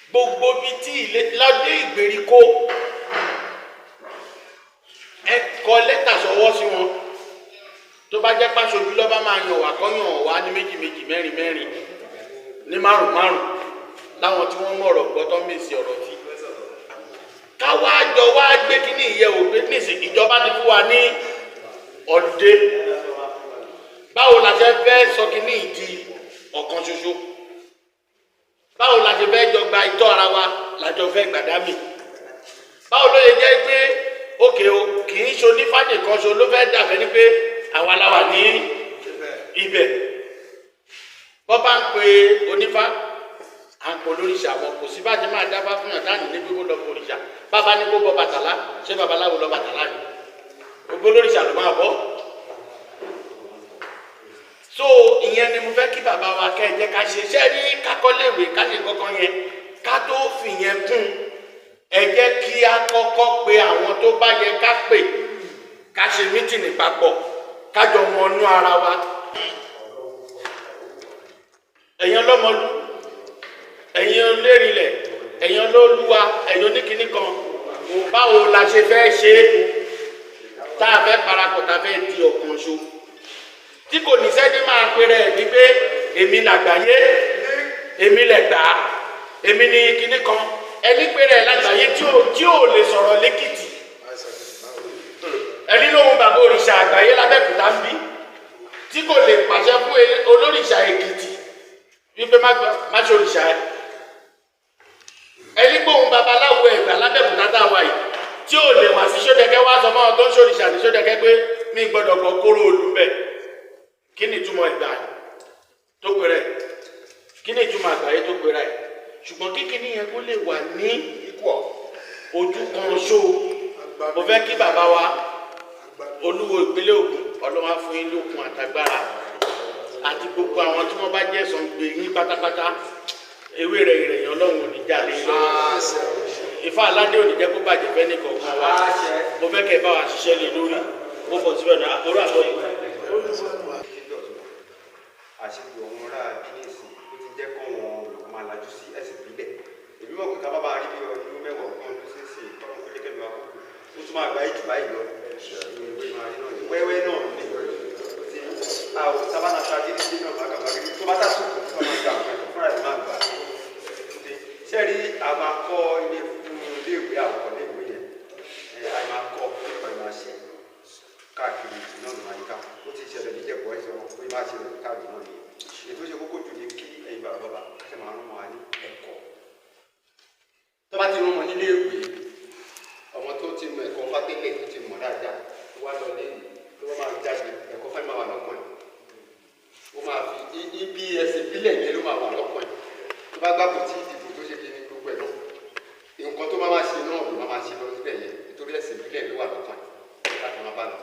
gbogbo bí tí ilé lọ́dẹ ìgbèríko ẹ kọ lẹ́tà sọwọ́ sí wọn tó bá jẹ́ pàṣojú lọ́ba máa yàn wá kọ́ yàn wá ní méjì méjì mẹ́rin mẹ́rin ní márùn márùn láwọn tí wọ́n mú ọ̀rọ̀ gbọ́ tó ń mèsì ọ̀rọ̀ sí. káwá jọ wá gbé kínní ìyẹ̀wò pé nísìn ìjọba ti fún wa ní ọ̀dẹ báwo la ṣe fẹ́ sọ kínní ìdí ọ̀kan ṣoṣo báwo la ṣe fẹ́ jọ gba ìtọ́ ara wa lájọ fẹ́ gbàdámì báwo ló yẹ jẹ́ pé òkè o kì í ṣe onífàdé kan ṣo ló fẹ́ dàbẹ́ ni pé àwa la wà ní ibẹ̀ bọ́ bá ń pe onífá à ń pò lóríṣà wọn kò sí bá ti máa dábàá fún yàn dáàní níbi kó lọ pò òrìṣà bàbá ní kó bọ Bàtálá ṣé babaláwo lọ Bàtálá ni gbogbo lóríṣà ló máa bọ́ so ìyẹn ni mo fẹ́ kí bàbá wa kẹ́ ẹ jẹ́ ká ṣe iṣẹ́ rí kákọ́léèwé ká ṣe kọ́kọ́ yẹn ká tó fìyẹn kún ẹ jẹ́ kí a kọ́kọ́ pe àwọn tó bá yẹ ká pè ká ṣe mítìnì papọ̀ kájọ mọnú ara wa ẹ̀yin ọlọ́mọlú ẹ̀yin olórílẹ̀ ẹ̀yin olóluwa ẹ̀yin oníkìní kan báwo la ṣe fẹ́ ṣe tá a fẹ́ parapọ̀ tá a fẹ́ di ọ̀kan ṣo tí kò ní sẹ́ni máa pèrè ẹ̀ ní pé èmi làgbáyé èmi lẹ̀gbá èmi ní kíní kan ẹni pèrè ẹ̀ lágbáyé tí ò lè sọ̀rọ̀ lẹ́kìtì ẹni lóhun bàbá òrìṣà àgbáyé lábẹ́kúta ń bí tí kò lè pàṣẹ fún olórìṣà Èkìtì wípé má ṣe òrìṣà ẹ ẹni gbóhun babaláwo Ẹ̀gbá lábẹ́kúta tá a wà yìí tí ò lè wá sí Ṣódẹkẹ́ wá sọ fún ọ tó ń ṣòrìṣà ní Ṣódẹkẹ́ pé mi gbọ́dọ̀ gbọ́ kóró olú bẹ́ẹ̀ kí ni ìtumọ̀ Ẹ̀gbá tó pèrè kí ni ìtumọ̀ àgbáyé tó pèrè ṣùgbọ́n kíkiní yẹn kó lè wà ní ojú kan ṣó mo fẹ́ kí bàbá wa Olúwo ìpínlẹ̀ Ògùn Ọlọ́run á fún yín lókun àtàgbára àti gbogbo àwọn tí wọ́n bá jẹ́ ẹ̀sán gbé yín pátápátá ewé rẹ̀ ìrẹ̀yìn Ọlọ́run ò ní jalè Ifá aládé ò ní jẹ́ kó bàjẹ́ fẹ́ ní kọ̀ọ̀kan wa mo fẹ́ kẹ́ ẹ bá wa ṣiṣẹ́ lé lórí mo bọ̀ síbẹ̀ náà àkóró àbọ̀ yìí. àṣejù ọ̀hún rà kíyèsí ó ti jẹ́ kó wọn olùkọ́ máa lajú sí ẹ̀sìn ìbílẹ̀ èmi mọ̀ pé ká bá bá rí bí ọdún mẹ́wàá ọdún ọdún sí sí ìtọ́nà pélékèmí wa kókò ó tún máa gba ìjù báyìí lọ wẹ́wẹ́ náà ní ti àwọn sábàánà tragédí náà máa gàmá gidi tó bá sàtúnkù tó máa gbà pẹ̀lú fúnra ẹ̀ máa gbà sẹ́ẹ̀rí àwọn akọ́ ilé fún iléèwé àwọ̀ iléèwé yẹn àwọn akọ́ nípa ìmọ̀ àṣẹ káàkiri náà ní àyíká ó ti ṣẹlẹ̀ níjẹ̀bọ̀ ẹ̀sẹ̀ wọn pé má ṣe lẹ̀ káàkiri náà ni ètò ìṣe kókó jù ní kí ẹ̀yin bàbá bàbá ṣe máa rán wọn ní ẹ̀kọ́ tó bá ti rán wọn nílé ìwé ọmọ tó ti mọ ẹ̀kọ́ fátẹ́lẹ̀ tó ti mọ̀ dáadáa tó wá lọ lé tó wọ́n máa jáde ẹ̀kọ́ fẹ́ máa wà lọ́kàn ẹ̀ ó máa fi ibi ẹsẹ̀ ìbílẹ̀ yẹn ló máa wà lọ́kàn ẹ̀ tó bá gbàgbọ́ tí ìdìbò tó ṣe kíni gbogbo ẹ̀ náà nǹkan tó máa ṣe náà ló máa ṣe lọ síbẹ̀ yẹn nítorí ẹsẹ̀ ìbílẹ̀ ló wà lọ́kàn ẹ̀ láti máa bá lọ.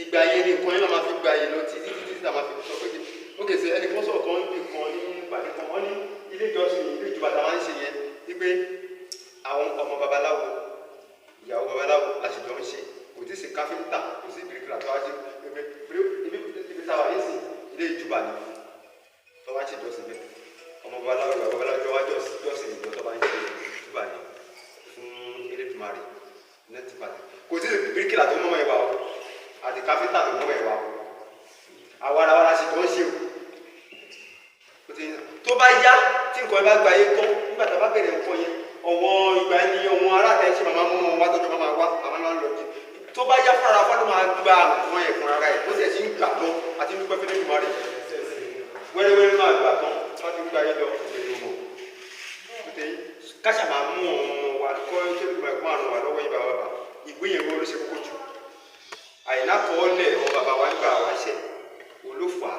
ìgbà yẹn ni nǹkan yẹn náà máa fi gba yẹn lọ títí tá a máa fi sọ pé ó kè sí ẹnì kan sọ̀rọ̀ kan bí kan ní ìpàdé kan wọ́n ní ilé ìjọsìn ilé ìjọba táwọn ń ṣe yẹn wípé àwọn ọmọ babaláwo ìyàwó babaláwo làṣẹjọ ń ṣe kò tí ì sí káfíńtà kò sí bìrìkìlà tó wá ṣe ibi táwa yìí sì ilé ìjọba ni tó wá ṣe jọ́sìn bẹ́ẹ̀ ọmọ babaláwo ìyàwó babaláwo jọ wá jọ́sìn ìjọ tó bá ń ṣe túbàdì fún elédùnmarè nẹ́ẹ̀tì pàtó kò sí bíríkìlà tó mọ́ ẹ̀wà o àti káfíńtà tó mọ́ ẹ̀wà o àwarawara sì tó ń ṣe o tó bá yá tí nǹkan ẹ bá gba ayé tán nígbà tá a bá bẹ̀rẹ̀ nǹkan yẹn ọ̀wọ́n ìgbà ẹni ọ̀wọ́n aláàtẹ̀sí màmá mú wọn wá tọ́jú màmá wá màmá máa ń lọ jù tó bá yá fara fọ́nà máa gba nǹkan yẹn fún ara ẹ̀ ó sì ẹ̀ sí ń gbà tán àti ń dúpẹ́ fún Elédùmarè wẹ́rẹ́wẹ́rẹ́ máa gbà tán wọ́n ti ń gba ayé lọ èdè òmò káṣà máa mú ọmọ wa kọ́ Elédùmarè kó àrùn wa lọ́wọ́ ibà bàbà ìgbéyàwó ló ṣe kókó jù àìlákọ̀ọ́lẹ̀ ọ bàbá wa nígbà wáṣẹ̀ olófà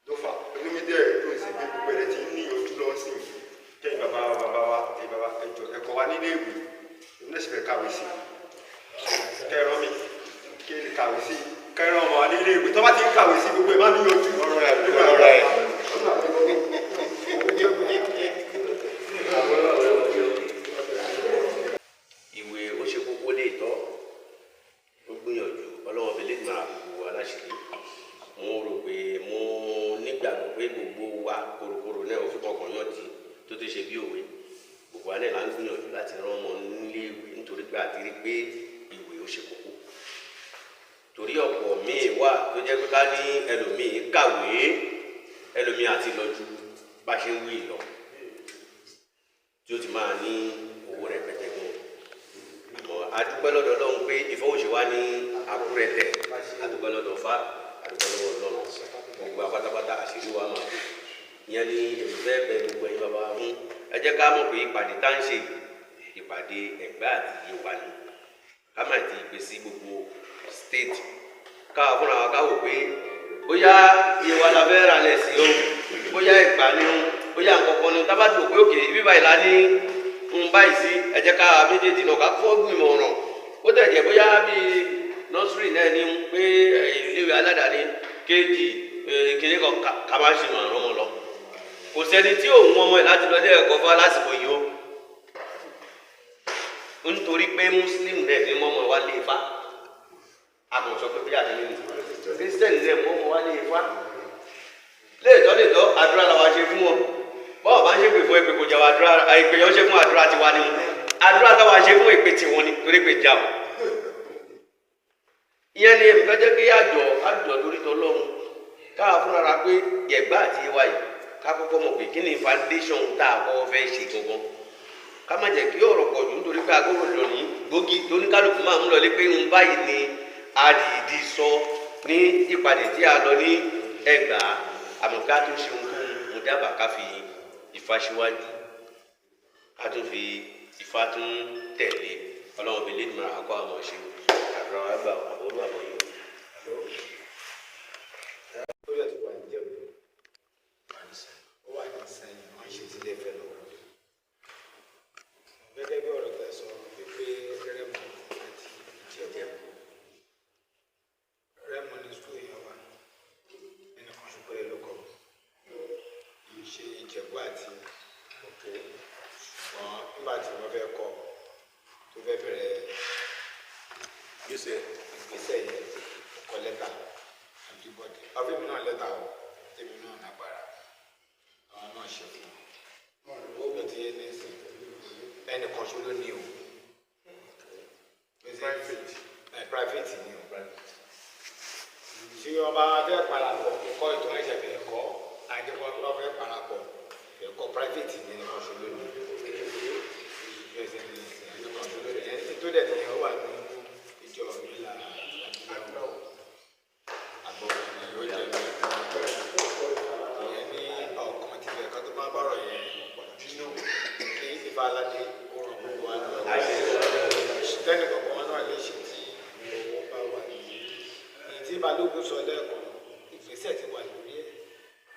lófà onímídẹ́ tó ń ṣe bí gbogbo ẹ̀rẹ́ ti ní ojú lọ sí kẹ́yìn bàbá wa ẹ̀kọ́ wa nílé ìwé èmi náà sì fẹ́ kàwé sí kẹ́rán mi kí n kàwé sí kẹ́rán ọmọ wa nílé ìwé tó bá ti ń kàwé sí gbogbo ẹ̀ má ní ojú ọ̀rọ̀ ẹ̀ ìwé ó ṣe kókó lè tọ́ ó gbìyànjú ọlọ́wọ́ mi lè máa bu aláṣẹ mo rò pé mo nígbàgbọ́ pé gbogbo wa korokoro náà ó fi kọkàn yàn tí tó ti ṣe bí òwe gbogbo wa náà là ń gbìyànjú láti rán ọmọ nílé ìwé nítorí pé àti rí pé ìwé ó ṣe kókó torí ọ̀pọ̀ míì wà tó jẹ́ pé ká ní ẹlòmíì kàwé ẹlòmíì àti lọ́jú bá ṣe ń wí lọ tí ó ti máa ní owó rẹpẹtẹ gan adúpẹ́ lọ́dọ̀ Ọlọ́run pé ìfọwọ́sẹ̀ wa ní Àkúrẹ́ tẹ̀ adúpẹ́ lọ́dọ̀ fa adúpẹ́ lọ́wọ́ Ọlọ́run gbogbo apátápátá àṣírí wa máa ìyẹn ní èmi fẹ́ bẹ gbogbo ẹ̀yin bàbá fún ẹ jẹ́ ká mọ̀ pé ìpàdé tá ń ṣe ìpàdé Ẹ̀gbá àti Yewa ni ká má ti gbé sí gbogbo state káwa fúnra wa ká wò pé bóyá Yewa la fẹ́ ra lẹ̀ sí o bóyá Ẹ̀gbá ni o bóyá nǹkankan ni tábàdì òpé òkè bíbá ìlà ní ń báyìí sí ẹ jẹ́ ká méjèèjì náà ká fọ́ gbìmọ̀ ọ̀ràn ó tẹ̀ jẹ́ bóyá bíi nọ́sírì náà ní pé iléèwé aládàáni kéèjì kìnìún kan ká má ṣe màá rán wọn lọ kò sẹ́ni tí òun ọmọ ẹ̀ láti lọ ilé ẹ̀kọ́ fún lásìkò yìí ó nítorí pé mùsùlùmí náà fi mọ́ ọmọ wa lé Ifá àmọ̀sọ pé bíyà nínú kírísítẹ́nì náà mọ́ ọmọ wa lé Ifá léètọ́ àdúrà làwọn ṣe fún wọn bọ́ọ̀ bá ń ṣe pè fún èpè kò jà wá àdúrà ìpè yẹn ń ṣe fún àdúrà tiwa ni àdúrà táwa ṣe fún èpè tiwọn ni torí pé jà o. ìyẹn ni èmi fẹ́ jẹ́ pé àjọ torí tọ́lọ́run káwa fúnra ra pé Ẹ̀gbá àti Yewa yìí ká kọ́kọ́ mọ̀ pé kí ni foundation tá a kọ́ fẹ́ ṣe gangan ká má jẹ́ kí ọ̀rọ̀ pọ̀ jù nítorí pé agbóhùn lọ ní gbòógì tó ní kálukú máa mú lọlé pé ń báyìí ni àdìdì sọ ní ìpàdé tí a lọ ní Ẹ̀gbá àmọ́ ká tó ṣe ohun tó mo dábàá ká fi Ifá síwájú ká tún fi Ifá tún tẹ̀lé Ọlọ́run fi lédùn máa kọ́ àwọn ṣe àdúrà àgbà àbọ̀rú àbọ̀yọ. gẹ́gẹ́ bí ọ̀rọ̀ tẹ́ sọ pé Rẹ́mọ àti Ìjẹ̀bú Rẹ́mọ ní sukùl yẹn wà nínú kan ṣùgbọ́n ẹ̀ ló kọ́ ṣe Ìjẹ̀bú àti Òkè ṣùgbọ́n nígbà tí wọ́n fẹ́ kọ́ tó fẹ́ bẹ̀rẹ̀ ìgbésẹ̀ yẹn kọ́ lẹ́tà àbíbọ̀dé ọ̀fíìmù náà lẹ́tà ọ̀ tèmi náà lágbára àwọn náà ṣe fún wọn ó gbé ti yé ní ìsìn ẹnì kan ṣó ló ní o private ni o tí ọba fẹ́ parapọ̀ kọ́ ìtọ́ ẹ̀ṣẹ̀ fẹ́ kọ́ àjẹpọ̀ ọba fẹ́ parapọ̀ fẹ́ kọ́ private ni ẹnì kan ṣó ló ní ẹnì kan ṣó ló ní ẹni tó dẹ̀ ní ọ wà ní ìjọ ìlà àgbọ̀ yóò jẹ́ ìyẹn ní ọ̀kan ti fẹ́ ká tó máa bọ̀rọ̀ yẹn kí Ifá aládé kó ràn gbogbo wa lọ́wọ́ tẹ́nì kọ̀ọ̀kan wọn náà lè ṣe tí owó bá wà nìyí èyí tí Balógun sọ lẹ́ẹ̀kan ìgbésẹ̀ ti wà lórí ẹ̀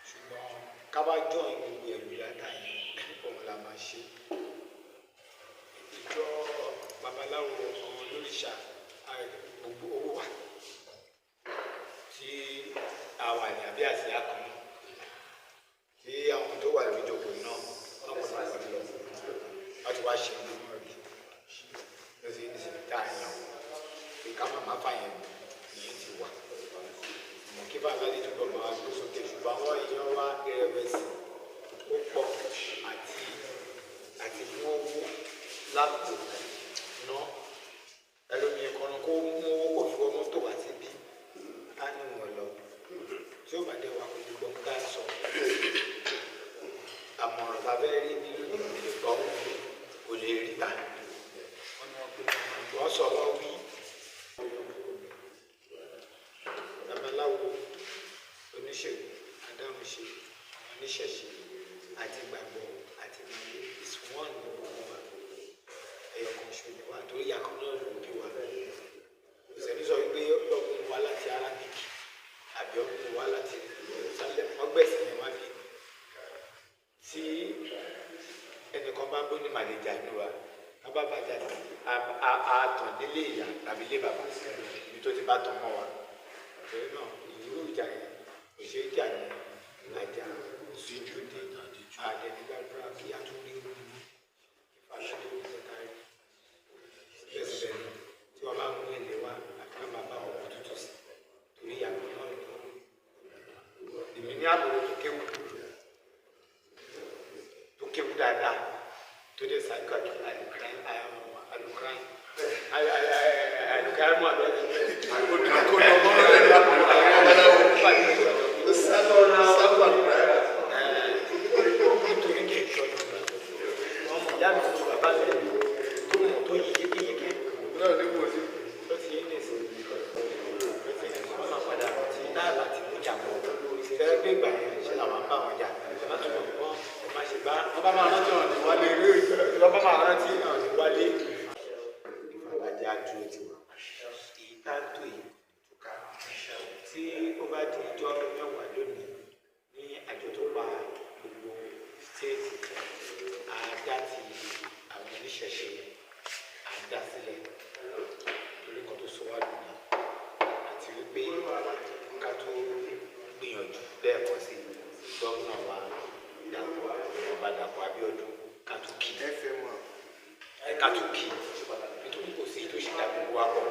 ṣùgbọ́n kábàjọ́ gbogbo ẹ̀rù yàtá yẹn òun la máa ṣe ìjọ babaláwo àwọn olóríṣà gbogbo owó wà tí àwa ní àbí àsíá kan tí àwọn tó wà lórí ìjókòó náà wọn kò náà wọlé lọ láti wá ṣe ìlú náà rí lọsí ní sinmi tá a yàn pé ká má má fàyàn ìyẹn ti wà mọ kí bá aládé túbọ̀ máa gbó sókè ṣùgbọ́n àwọn èèyàn wá ìrẹ̀wẹ̀sì ó pọ̀ àti àti mú owó lápò ná ẹlòmíì kan kó mú owó kó fi ọmọ tó wá síbi á ní wọn lọ tí ó bá dé wa kò ní gbọ́n ká sọ àmọ̀ràn bàbá rí bí lónìí gbọ́ kò lè rí ta wọ́n sọ wọ́n wí babaláwo oníṣègùn adáhunṣe oníṣẹ̀ṣe àti gbàgbọ́ àti ìmọ̀lẹ́ ìsúnwọ́n ní gbogbo wa ẹ̀yọ̀ kan ṣo ni wa torí yàtọ̀ náà ló bí wa ìṣẹ̀lẹ̀ sọ wípé ọkùnrin wa láti Arabic àbí ọkùnrin wa láti Jerusalem ọgbẹ́sìn ni wọ́n bí tí ẹnìkan bá ń bó ní màlẹ́jà ní wa wọ́n bá bàjá àtàn nílé ìyá tàbí ilé bàbá ibi tó ti bá tàn mọ́ wa torí náà ìlú ìjà yẹn kò ṣe é jà ní àjà síjú dé àdẹnigbàdúrà kí a tún rí ìlú ìfàlàdé ìjẹta rí bẹ́ẹ̀ tí wọ́n bá mú ilé wa àti wọ́n bá bá ọkọ̀ tútù sí torí ìyàwó náà ní èmi ní àbúrò tó kéwú dáadáa tó dé sáyẹn alukaramu nítorí kí ẹ̀ṣọ́ ìyá mi tó bàbá mi tó mọ̀ tó yí yékéyéké náà ní wò sí ló ti yé nìsí wọ́n máa padà tí náà láti mú jà mọ́ fẹ́rẹ́ gbé ìgbà yẹn ṣe làwọn bá wọn jà láti mọ̀ wọ́n máa ṣe bá wọ́n bá máa rántí ọ̀nà ìwálé eré ìjọba bá máa rántí ọ̀nà ìwálé ìfàlàjì àdúró ti wà èyí tá a tó yìí túká tí ó bá di ìjọ mẹ́wàá lónìí ní àjọ tó pa gbogbo stéètì àdá ti àwọn oníṣẹ̀ṣe àdá sílẹ̀ lórí kan tó sọ wá lónìí àti wípé ká tó gbìyànjú lẹ́ẹ̀kan sí gómìnà wa Dàpọ̀ ọba Dàpọ̀ Abíọ́dún ká tó kì nítorí kò sí tó ṣe dá gbogbo wa pọ̀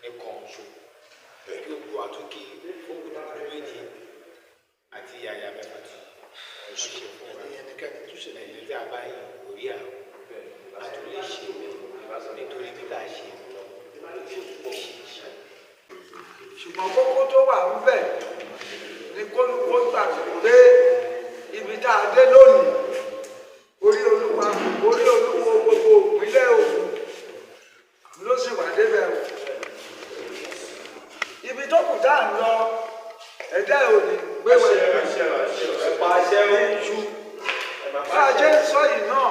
nìkan ṣo bí gbogbo àtúnkì fóònù ọdún méjì àti yàyà mẹ́fà tí wọ́n ṣe fún wa ẹnikẹ́ni tó ṣe lẹ́yìn tí a bá yìn orí àwọn àtúnlé ṣe nítorí bí ká ṣe lọ ṣùgbọ́n kókó tó wà ń bẹ̀ ni kólúkó gbà pé ibi tá a dé lónìí orí olúwo gbogbo ìpínlẹ̀ Ògùn ló sì wà débẹ̀ o ibi tó kù tá à ń lọ ẹ̀dá òní gbéwẹ̀ ìṣú bá a jẹ́ sọ yìí náà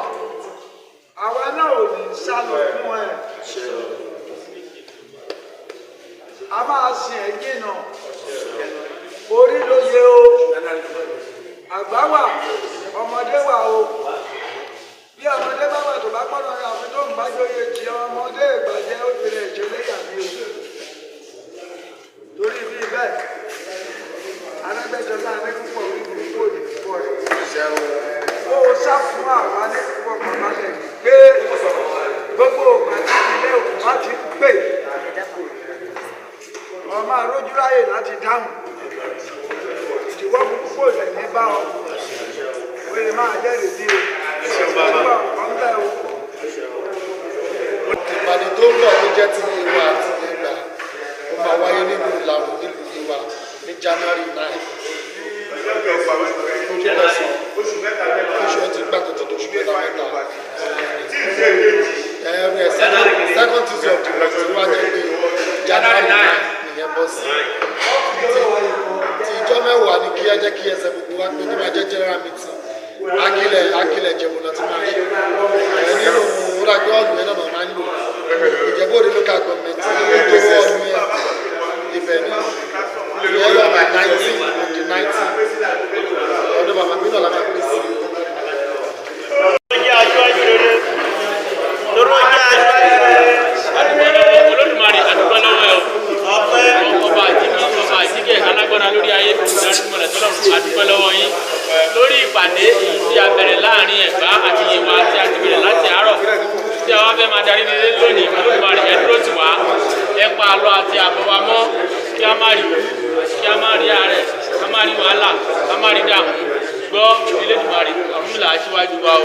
àwa náà ò ní sá lọ fún ẹ a máa sin ẹ̀yìn náà orí ló yẹ o àgbà wà ọmọdé wà o bí ọmọdé bá wà tó bá gbọ́dọ̀ rẹ àfi tó ń bá jóye tí ọmọdé ìbàjẹ́ ó ti rẹ̀ ṣe léyà mi o torí bíi bẹ́ẹ̀ Arẹ́gbẹ́ṣọlá ní púpọ̀ wíwú kó ní púpọ̀ rẹ̀ ó sá fún àwa ní púpọ̀ pàmálẹ̀ pé gbogbo ògbà tí ilé òkú bá ti pè ọmọ arójúráyè láti dáhùn ìdíwọ́ púpọ̀ lẹ̀ ní bá ọ wíì máa jẹ́rìí bí o ìgbà ọ̀nbẹ́ o. ìpàdé tó ń bọ̀ tó jẹ́ ti Yewa àti Ẹ̀gbá ó máa wáyé nínú Ìlàró nílùú Yewa ní January 9. ojú mẹ́sàn-án oṣù ti gbà tó tó oṣù mẹ́ta. Second Tuesday of the month ló wá jẹ́ pé January 9 nìyẹn bọ́ sí. ti ìjọ mẹ́wàá ni kí ẹ jẹ́ kí ẹsẹ̀ gbogbo wá pé tó máa jẹ́ general meeting akílẹ̀ jẹ̀mú náà ti máa ṣe nínú ìwúrà pé ọ̀dùn yẹn náà máa ń lò Ìjẹ̀bú Òde local government tó ọdún yẹn ibẹ̀ ni ìyẹn lọ by 19 on the 19 ọdún bàbá mi náà la máa pèsè. Olódùmarè àdúgbò lọ́wọ́ ẹ̀ ọba àjíkẹ́ alágbára lórí ayé ìdánimọ̀lẹ̀ tọ́lọ́run àdúgbò lọ́wọ́ yín lórí ìpàdé èyí tí a bẹ̀rẹ̀ láàrin Ẹ̀gbá àti Yewa tí a ti bẹ̀rẹ̀ láti àárọ̀ tí a wá fẹ́ máa darí nílé lónìí Olódùmarè ẹ dúró tì wá ẹ pa àlọ àti àbọ̀ wa mọ́ kí a má rí àárẹ̀ ká má rí wàhálà ká má rí dààmú gbọ́ Elédùmarè Ọ̀rúnmìlà aṣíwájú wa o.